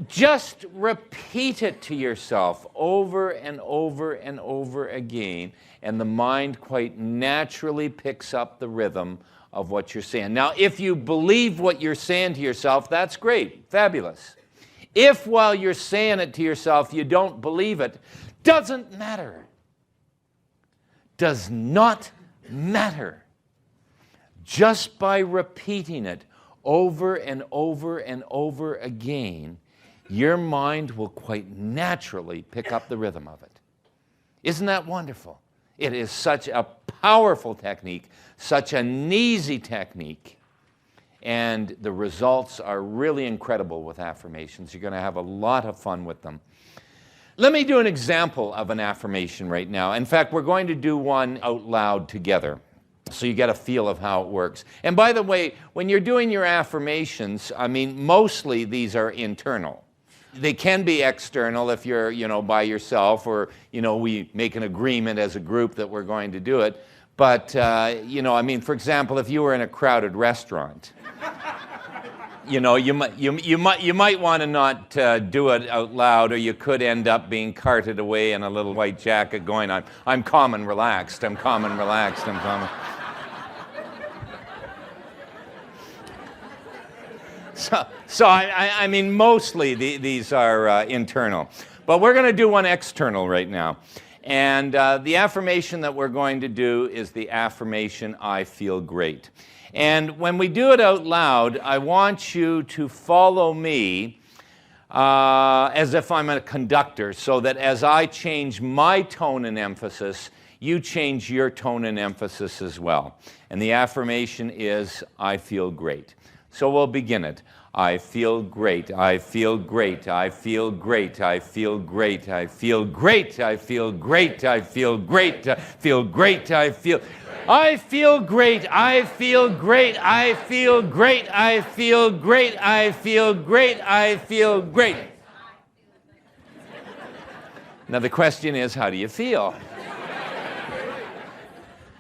just repeat it to yourself over and over and over again, and the mind quite naturally picks up the rhythm of what you're saying. Now, if you believe what you're saying to yourself, that's great, fabulous. If while you're saying it to yourself you don't believe it, doesn't matter. Does not matter. Just by repeating it over and over and over again, your mind will quite naturally pick up the rhythm of it. Isn't that wonderful? It is such a powerful technique, such an easy technique, and the results are really incredible with affirmations. You're going to have a lot of fun with them. Let me do an example of an affirmation right now. In fact, we're going to do one out loud together, so you get a feel of how it works. And by the way, when you're doing your affirmations, mostly these are internal. They can be external if you're, by yourself, or, we make an agreement as a group that we're going to do it. But, for example, if you were in a crowded restaurant, you might want to not do it out loud, or you could end up being carted away in a little white jacket going on, I'm calm and relaxed, I'm calm and relaxed, I'm calm. Mostly these are internal. But we're going to do one external right now. And the affirmation that we're going to do is the affirmation, I feel great. And when we do it out loud, I want you to follow me as if I'm a conductor, so that as I change my tone and emphasis, you change your tone and emphasis as well. And the affirmation is, I feel great. So we'll begin it. I feel great, I feel great, I feel great, I feel great, I feel great, I feel great, I feel great, I feel great, I feel great, I feel great, I feel great, I feel great, I feel great, I feel great. Now the question is, how do you feel?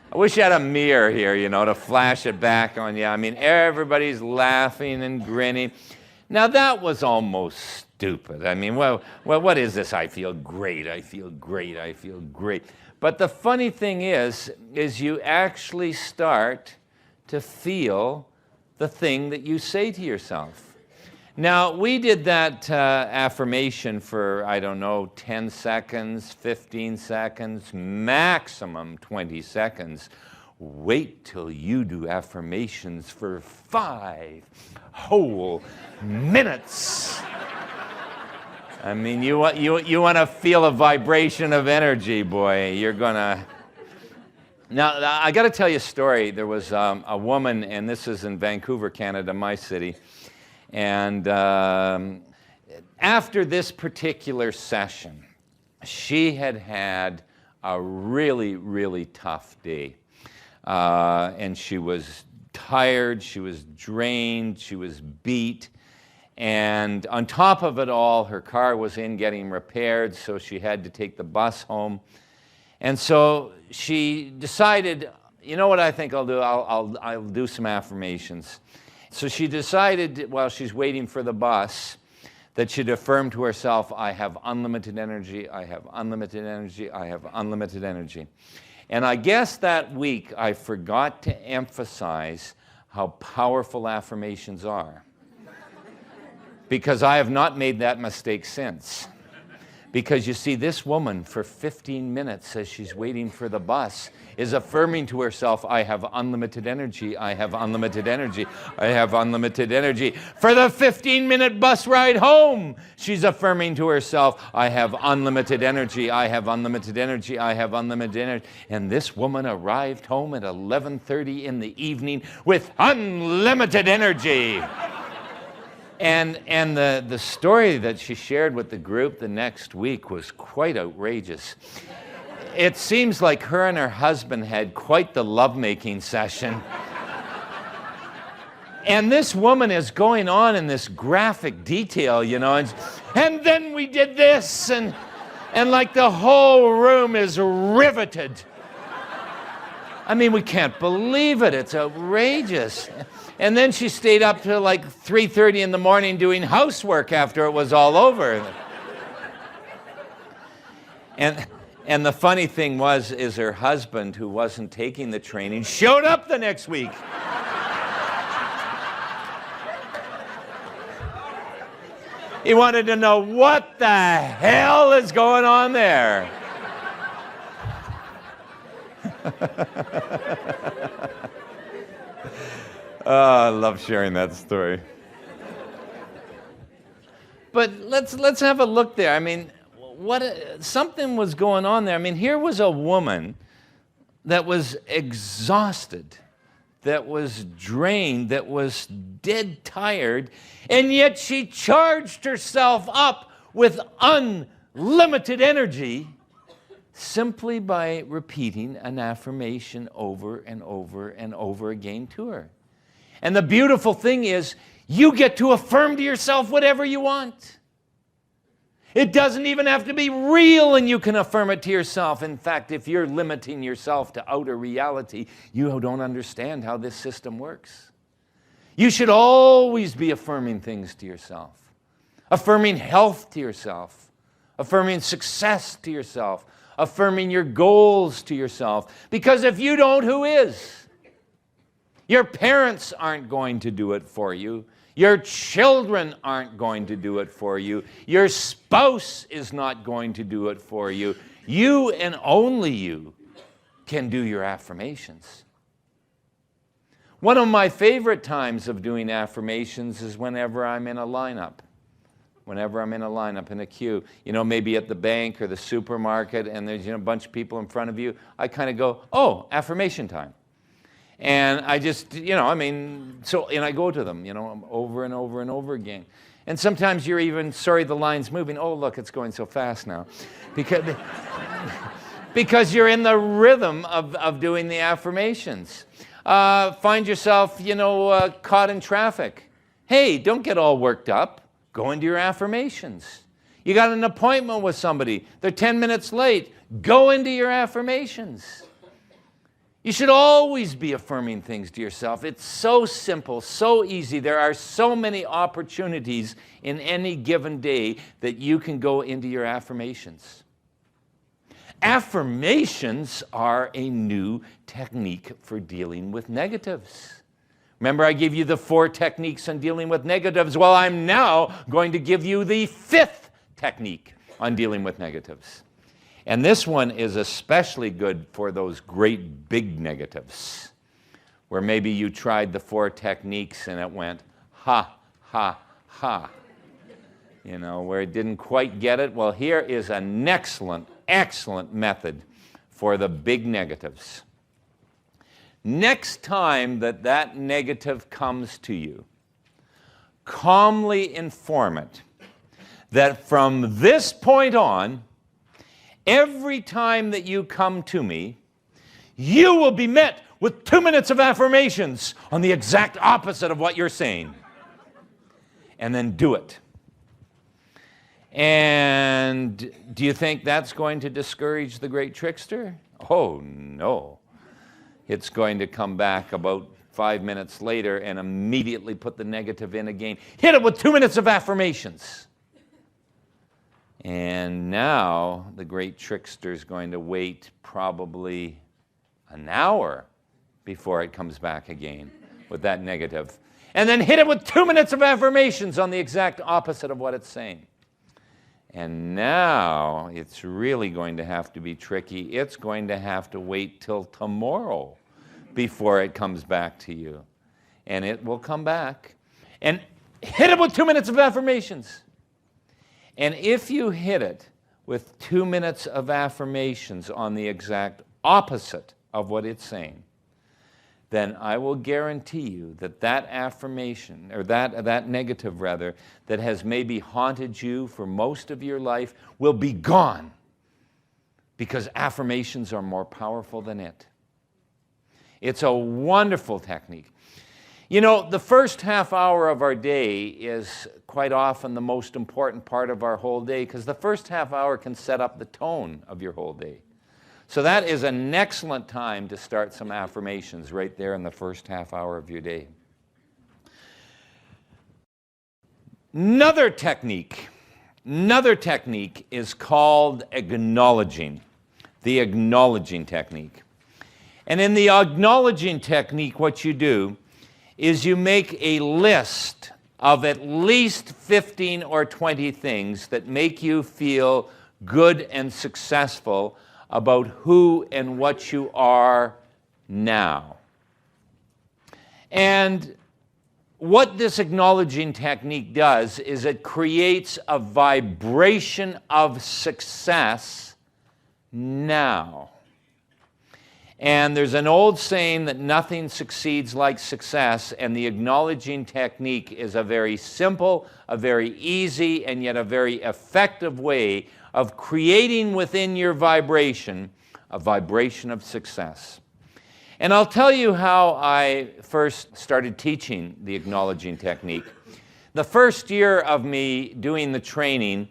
I wish you had a mirror here, to flash it back on you. Everybody's laughing and grinning. Now, that was almost stupid. What is this? I feel great, I feel great, I feel great. But the funny thing is you actually start to feel the thing that you say to yourself. Now, we did that affirmation for, 10 seconds, 15 seconds, maximum 20 seconds. Wait till you do affirmations for 5 whole minutes. You want to feel a vibration of energy, boy. You're going to... Now, I got to tell you a story. There was a woman, and this is in Vancouver, Canada, my city. And after this particular session, she had a really, really tough day. And she was tired, she was drained, she was beat. And on top of it all, her car was in getting repaired, so she had to take the bus home. And so she decided, you know what I think I'll do? I'll do some affirmations. So she decided, while she's waiting for the bus, that she'd affirm to herself, I have unlimited energy, I have unlimited energy, I have unlimited energy. And I guess that week I forgot to emphasize how powerful affirmations are. Because I have not made that mistake since. Because you see, this woman for 15 minutes as she's waiting for the bus is affirming to herself, I have unlimited energy, I have unlimited energy, I have unlimited energy. For the 15-minute bus ride home, she's affirming to herself, I have unlimited energy, I have unlimited energy, I have unlimited energy. And this woman arrived home at 11:30 in the evening with unlimited energy. And the story that she shared with the group the next week was quite outrageous. It seems like her and her husband had quite the lovemaking session. And this woman is going on in this graphic detail, and then we did this, and like the whole room is riveted. We can't believe it. It's outrageous. And then she stayed up till like 3:30 in the morning doing housework after it was all over. And the funny thing is her husband, who wasn't taking the training, showed up the next week. He wanted to know what the hell is going on there. I love sharing that story. But let's have a look there. I mean, something was going on there. I mean, here was a woman that was exhausted, that was drained, that was dead tired, and yet she charged herself up with unlimited energy simply by repeating an affirmation over and over and over again to her. And the beautiful thing is, you get to affirm to yourself whatever you want. It doesn't even have to be real, and you can affirm it to yourself. In fact, if you're limiting yourself to outer reality, you don't understand how this system works. You should always be affirming things to yourself, affirming health to yourself, affirming success to yourself, affirming your goals to yourself. Because if you don't, who is? Your parents aren't going to do it for you. Your children aren't going to do it for you. Your spouse is not going to do it for you. You and only you can do your affirmations. One of my favorite times of doing affirmations is whenever I'm in a lineup. Whenever I'm in a lineup, in a queue, maybe at the bank or the supermarket, and there's a bunch of people in front of you, I kind of go, oh, affirmation time. And I just, and I go to them, over and over and over again. And sometimes you're even, sorry, the line's moving. Oh, look, it's going so fast now. Because you're in the rhythm of doing the affirmations. Find yourself, caught in traffic. Hey, don't get all worked up. Go into your affirmations. You got an appointment with somebody. They're 10 minutes late. Go into your affirmations. You should always be affirming things to yourself. It's so simple, so easy. There are so many opportunities in any given day that you can go into your affirmations. Affirmations are a new technique for dealing with negatives. Remember, I gave you the 4 techniques on dealing with negatives. Well, I'm now going to give you the 5th technique on dealing with negatives. And this one is especially good for those great big negatives, where maybe you tried the 4 techniques and it went, ha, ha, ha. Where it didn't quite get it. Well, here is an excellent, excellent method for the big negatives. Next time that negative comes to you, calmly inform it that from this point on, every time that you come to me, you will be met with 2 minutes of affirmations on the exact opposite of what you're saying. And then do it. And do you think that's going to discourage the great trickster? Oh, no. It's going to come back about 5 minutes later and immediately put the negative in again. Hit it with 2 minutes of affirmations. And now the great trickster is going to wait probably an hour before it comes back again with that negative. And then hit it with 2 minutes of affirmations on the exact opposite of what it's saying. And now it's really going to have to be tricky. It's going to have to wait till tomorrow before it comes back to you. And it will come back. And hit it with 2 minutes of affirmations. And if you hit it with 2 minutes of affirmations on the exact opposite of what it's saying, then I will guarantee you that that affirmation, or that negative rather, that has maybe haunted you for most of your life will be gone, because affirmations are more powerful than it. It's a wonderful technique. The first half hour of our day is quite often the most important part of our whole day, because the first half hour can set up the tone of your whole day. So that is an excellent time to start some affirmations right there in the first half hour of your day. Another technique is called acknowledging, the acknowledging technique. And in the acknowledging technique, what you do is you make a list of at least 15 or 20 things that make you feel good and successful about who and what you are now. And what this acknowledging technique does is it creates a vibration of success now. And there's an old saying that nothing succeeds like success, and the acknowledging technique is a very simple, a very easy, and yet a very effective way of creating within your vibration a vibration of success. And I'll tell you how I first started teaching the acknowledging technique. The first year of me doing the training,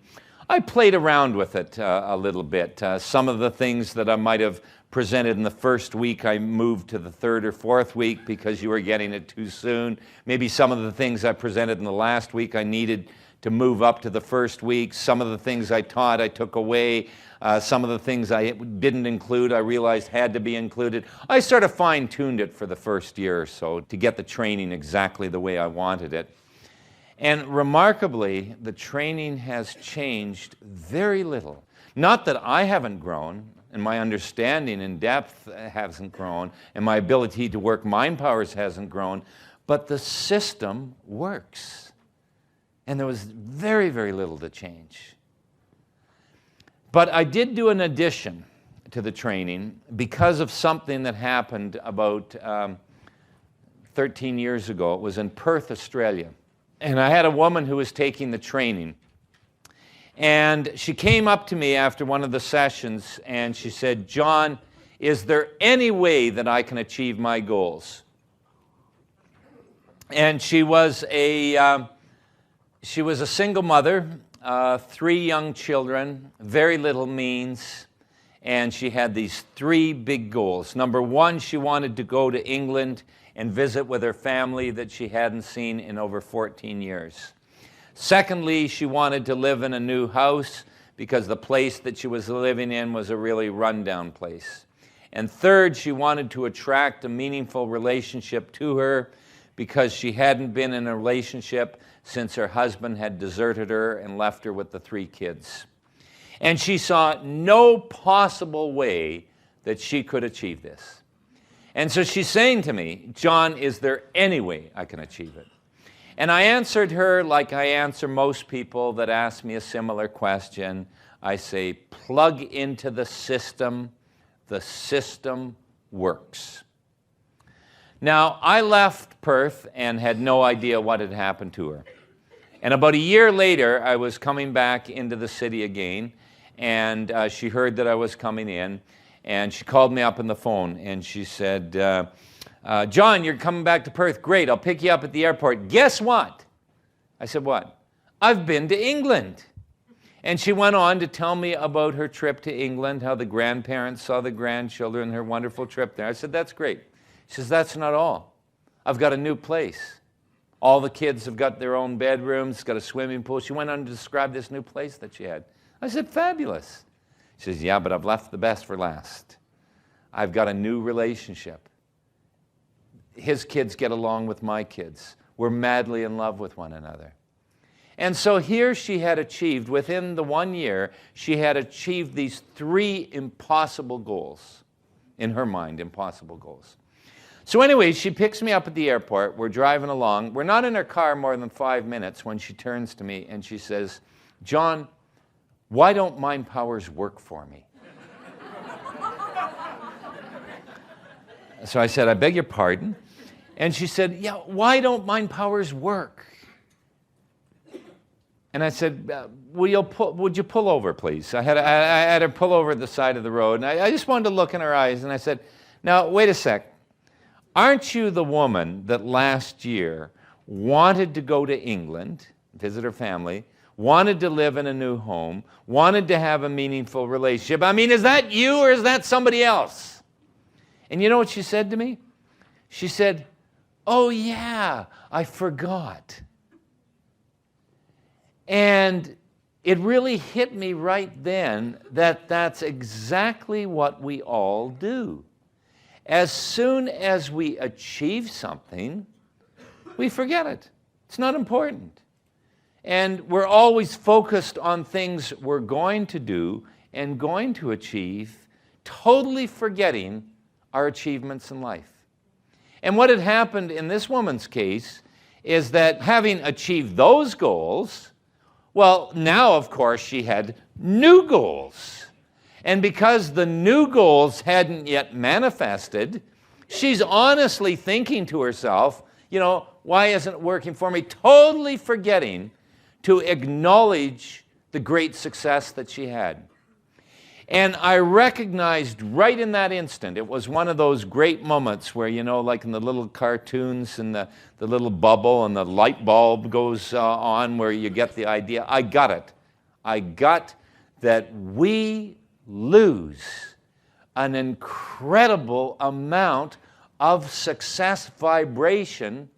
I played around with it a little bit. Some of the things that I might have presented in the first week, I moved to the third or fourth week because you were getting it too soon. Maybe some of the things I presented in the last week, I needed to move up to the first week. Some of the things I taught, I took away. Some of the things I didn't include, I realized had to be included. I sort of fine-tuned it for the first year or so to get the training exactly the way I wanted it. And remarkably, the training has changed very little. Not that I haven't grown, and my understanding in depth hasn't grown, and my ability to work mind powers hasn't grown, but the system works. And there was very, very little to change. But I did do an addition to the training because of something that happened about 13 years ago. It was in Perth, Australia. And I had a woman who was taking the training. And she came up to me after one of the sessions and she said, "John, is there any way that I can achieve my goals?" And she was a single mother, 3 young children, very little means, and she had these 3 big goals. Number 1, she wanted to go to England and visit with her family that she hadn't seen in over 14 years. Secondly, she wanted to live in a new house because the place that she was living in was a really rundown place. And third, she wanted to attract a meaningful relationship to her because she hadn't been in a relationship since her husband had deserted her and left her with the 3 kids. And she saw no possible way that she could achieve this. And so she's saying to me, "John, is there any way I can achieve it?" And I answered her like I answer most people that ask me a similar question. I say, plug into the system works. Now, I left Perth and had no idea what had happened to her. And about a year later, I was coming back into the city again, and she heard that I was coming in, and she called me up on the phone, and she said, "John, you're coming back to Perth. Great, I'll pick you up at the airport. Guess what?" I said, "What?" "I've been to England." And she went on to tell me about her trip to England, how the grandparents saw the grandchildren, her wonderful trip there. I said, "That's great." She says, "That's not all. I've got a new place. All the kids have got their own bedrooms, got a swimming pool." She went on to describe this new place that she had. I said, "Fabulous." She says, "Yeah, but I've left the best for last. I've got a new relationship. His kids get along with my kids. We're madly in love with one another." And so here she had achieved, within the 1 year, she had achieved these 3 impossible goals. In her mind, impossible goals. So anyway, she picks me up at the airport. We're driving along. We're not in her car more than 5 minutes when she turns to me and she says, "John, why don't mind powers work for me?" So I said, "I beg your pardon?" And she said, "Yeah, why don't mind powers work?" And I said, would you pull over, please?" I had her pull over at the side of the road, and I just wanted to look in her eyes, and I said, "Now, wait a sec. Aren't you the woman that last year wanted to go to England, visit her family, wanted to live in a new home, wanted to have a meaningful relationship? I mean, is that you or is that somebody else?" And you know what she said to me? She said, "Oh yeah, I forgot." And it really hit me right then that that's exactly what we all do. As soon as we achieve something, we forget it. It's not important. And we're always focused on things we're going to do and going to achieve, totally forgetting our achievements in life. And what had happened in this woman's case is that having achieved those goals, well, now, of course, she had new goals. And because the new goals hadn't yet manifested, she's honestly thinking to herself, why isn't it working for me? Totally forgetting to acknowledge the great success that she had. And I recognized right in that instant, it was one of those great moments where, like in the little cartoons and the little bubble and the light bulb goes on where you get the idea. I got it. I got that we lose an incredible amount of success vibration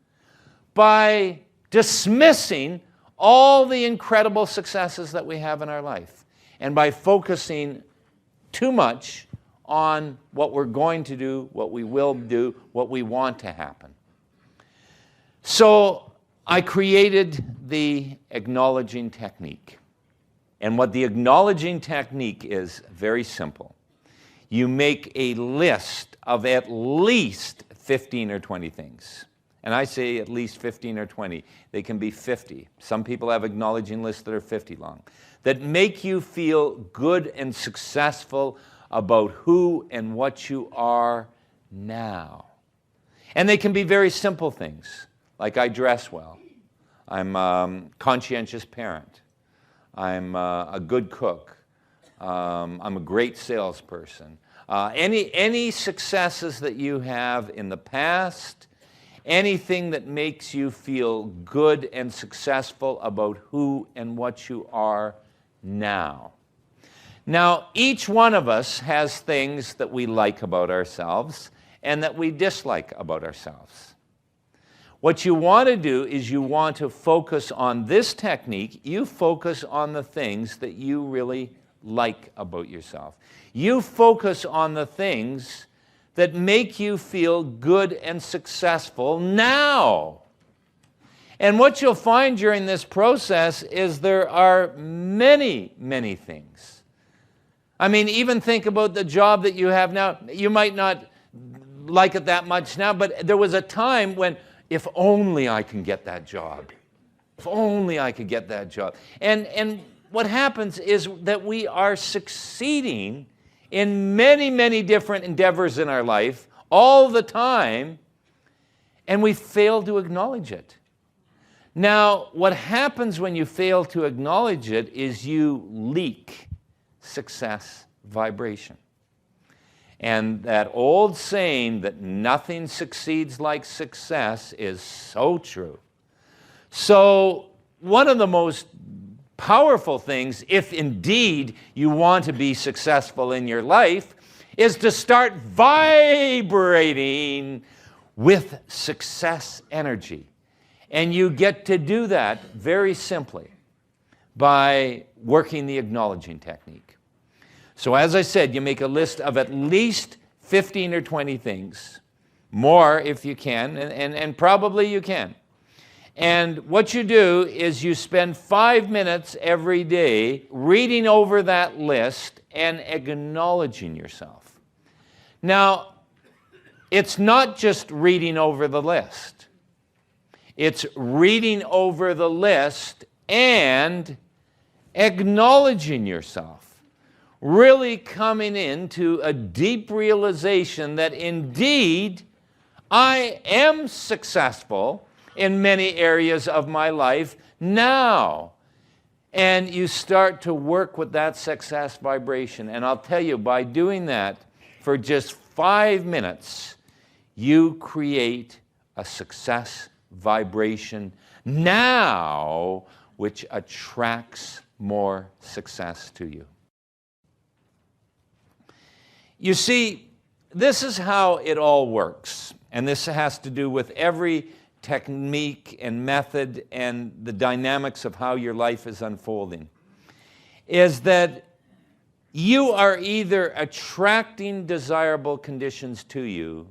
by dismissing all the incredible successes that we have in our life and by focusing too much on what we're going to do, what we will do, what we want to happen. So I created the acknowledging technique. And what the acknowledging technique is, very simple. You make a list of at least 15 or 20 things. And I say at least 15 or 20. They can be 50. Some people have acknowledging lists that are 50 long, that make you feel good and successful about who and what you are now. And they can be very simple things, like I dress well. I'm a conscientious parent. I'm a good cook. I'm a great salesperson. Any successes that you have in the past, anything that makes you feel good and successful about who and what you are now. Now, each one of us has things that we like about ourselves and that we dislike about ourselves. What you want to do is you want to focus on this technique. You focus on the things that you really like about yourself. You focus on the things that make you feel good and successful now. And what you'll find during this process is there are many, many things. I mean, even think about the job that you have now. You might not like it that much now, but there was a time when, if only I can get that job. If only I could get that job. And what happens is that we are succeeding in many, many different endeavors in our life all the time, and we fail to acknowledge it. Now, what happens when you fail to acknowledge it is you leak success vibration. And that old saying that nothing succeeds like success is so true. So one of the most powerful things, if indeed you want to be successful in your life, is to start vibrating with success energy. And you get to do that very simply by working the acknowledging technique. So as I said, you make a list of at least 15 or 20 things, more if you can, and probably you can. And what you do is you spend 5 minutes every day reading over that list and acknowledging yourself. Now, it's not just reading over the list. It's reading over the list and acknowledging yourself. Really coming into a deep realization that indeed I am successful in many areas of my life now. And you start to work with that success vibration. And I'll tell you, by doing that for just 5 minutes, you create a success vibration now, which attracts more success to you. You see, this is how it all works. And this has to do with every technique and method and the dynamics of how your life is unfolding, is that you are either attracting desirable conditions to you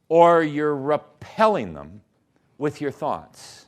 or you're repelling them with your thoughts.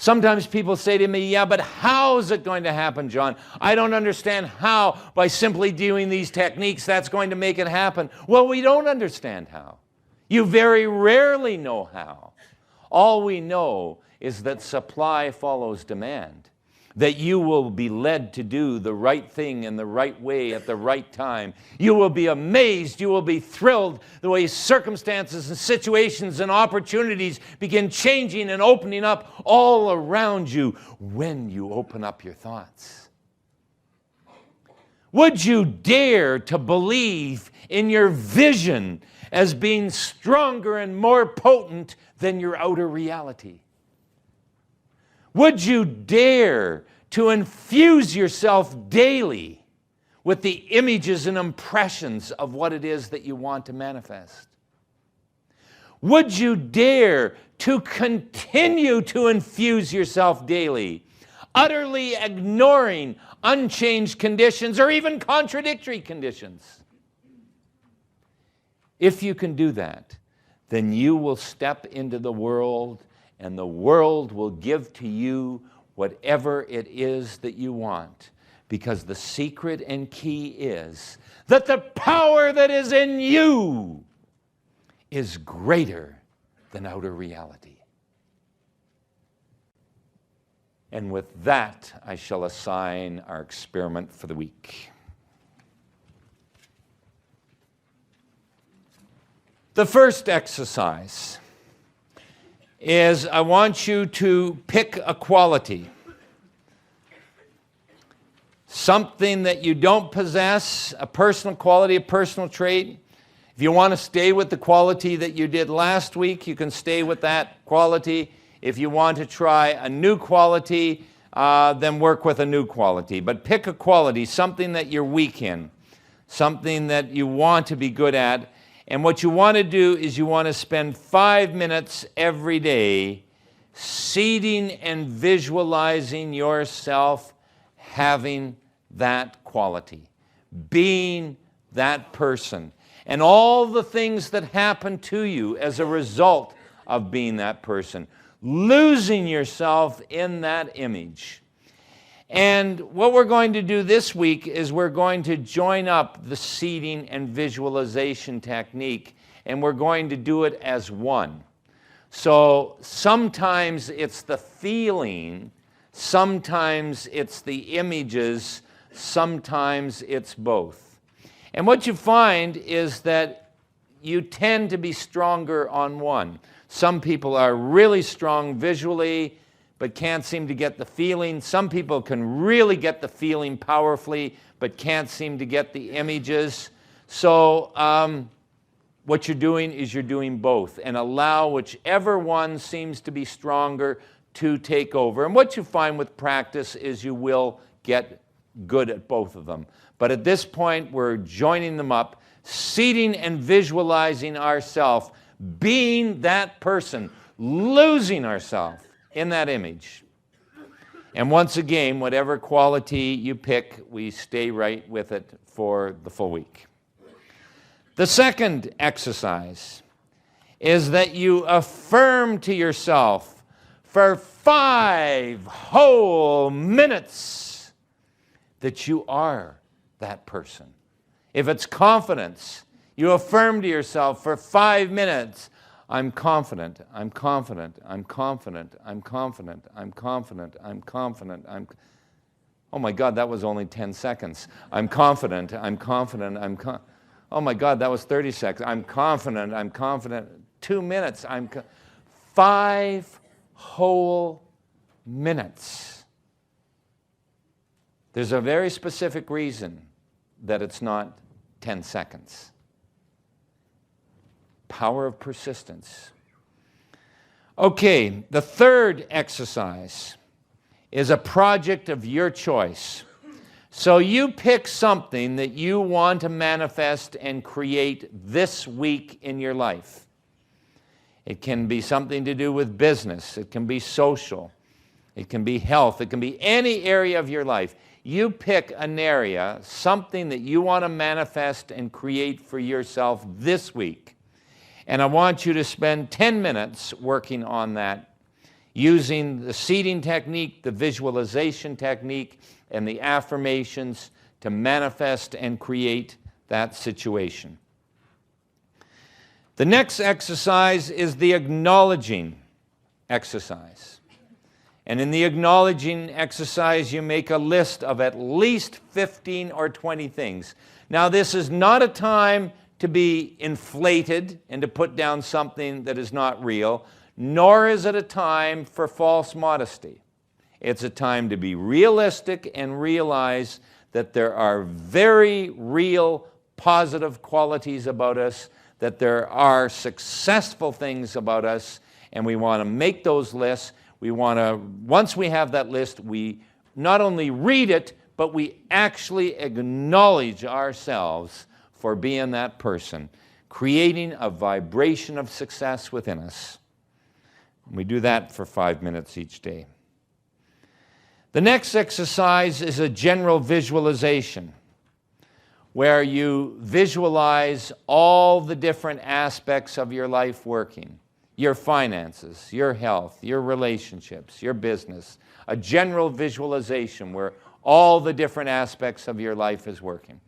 Sometimes people say to me, yeah, but how is it going to happen, John? I don't understand how by simply doing these techniques that's going to make it happen. Well, we don't understand how. You very rarely know how. All we know is that supply follows demand, that you will be led to do the right thing in the right way at the right time. You will be amazed, you will be thrilled the way circumstances and situations and opportunities begin changing and opening up all around you when you open up your thoughts. Would you dare to believe in your vision as being stronger and more potent than your outer reality? Would you dare to infuse yourself daily with the images and impressions of what it is that you want to manifest? Would you dare to continue to infuse yourself daily, utterly ignoring unchanged conditions or even contradictory conditions? If you can do that, then you will step into the world, and the world will give to you whatever it is that you want. Because the secret and key is that the power that is in you is greater than outer reality. And with that, I shall assign our experiment for the week. The first exercise is I want you to pick a quality, something that you don't possess, a personal quality, a personal trait. If you want to stay with the quality that you did last week, you can stay with that quality. If you want to try a new quality, then work with a new quality. But pick a quality, something that you're weak in, something that you want to be good at. And what you want to do is you want to spend 5 minutes every day seeding and visualizing yourself having that quality, being that person, and all the things that happen to you as a result of being that person, losing yourself in that image. And what we're going to do this week is we're going to join up the seeding and visualization technique, and we're going to do it as one. So sometimes it's the feeling, sometimes it's the images, sometimes it's both. And what you find is that you tend to be stronger on one. Some people are really strong visually, but can't seem to get the feeling. Some people can really get the feeling powerfully, but can't seem to get the images. So what you're doing is you're doing both, and allow whichever one seems to be stronger to take over. And what you find with practice is you will get good at both of them. But at this point, we're joining them up, seeding and visualizing ourselves, being that person, losing ourselves in that image. And once again, whatever quality you pick, we stay right with it for the full week. The second exercise is that you affirm to yourself for 5 whole minutes that you are that person. If it's confidence, you affirm to yourself for 5 minutes, I'm confident, I'm confident, I'm confident, I'm confident, I'm confident, I'm confident, oh my God, that was only 10 seconds. I'm confident, I'm confident, oh my God, that was 30 seconds. I'm confident, 2 minutes, 5 whole minutes. There's a very specific reason that it's not 10 seconds. Power of persistence. Okay, the third exercise is a project of your choice. So you pick something that you want to manifest and create this week in your life. It can be something to do with business. It can be social. It can be health. It can be any area of your life. You pick an area, something that you want to manifest and create for yourself this week. And I want you to spend 10 minutes working on that. using the seating technique, the visualization technique, and the affirmations to manifest and create that situation. The next exercise is the acknowledging exercise. And in the acknowledging exercise, you make a list of at least 15 or 20 things. Now, this is not a time to be inflated and to put down something that is not real, nor is it a time for false modesty. It's a time to be realistic and realize that there are very real positive qualities about us, that there are successful things about us, and we want to make those lists. We want to, once we have that list, we not only read it, but we actually acknowledge ourselves for being that person, creating a vibration of success within us. We do that for 5 minutes each day. The next exercise is a general visualization, where you visualize all the different aspects of your life working. Your finances, your health, your relationships, your business. A general visualization where all the different aspects of your life is working.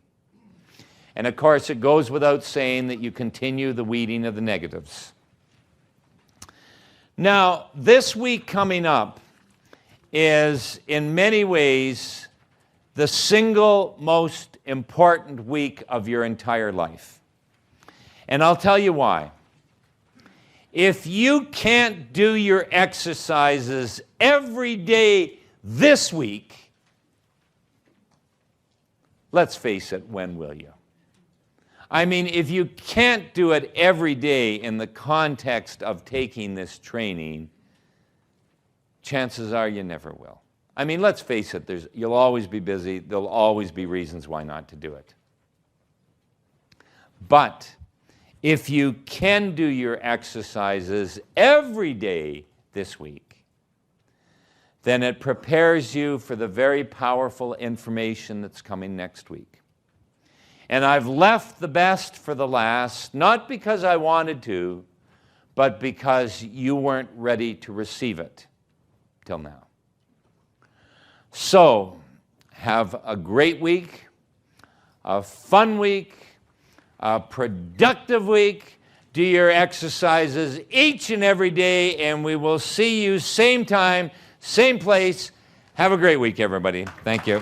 And of course, it goes without saying that you continue the weeding of the negatives. Now, this week coming up is in many ways the single most important week of your entire life. And I'll tell you why. If you can't do your exercises every day this week, let's face it, when will you? I mean, if you can't do it every day in the context of taking this training, chances are you never will. I mean, let's face it, you'll always be busy. There'll always be reasons why not to do it. But if you can do your exercises every day this week, then it prepares you for the very powerful information that's coming next week. And I've left the best for the last, not because I wanted to, but because you weren't ready to receive it till now. So, have a great week, a fun week, a productive week. Do your exercises each and every day, and we will see you same time, same place. Have a great week, everybody. Thank you.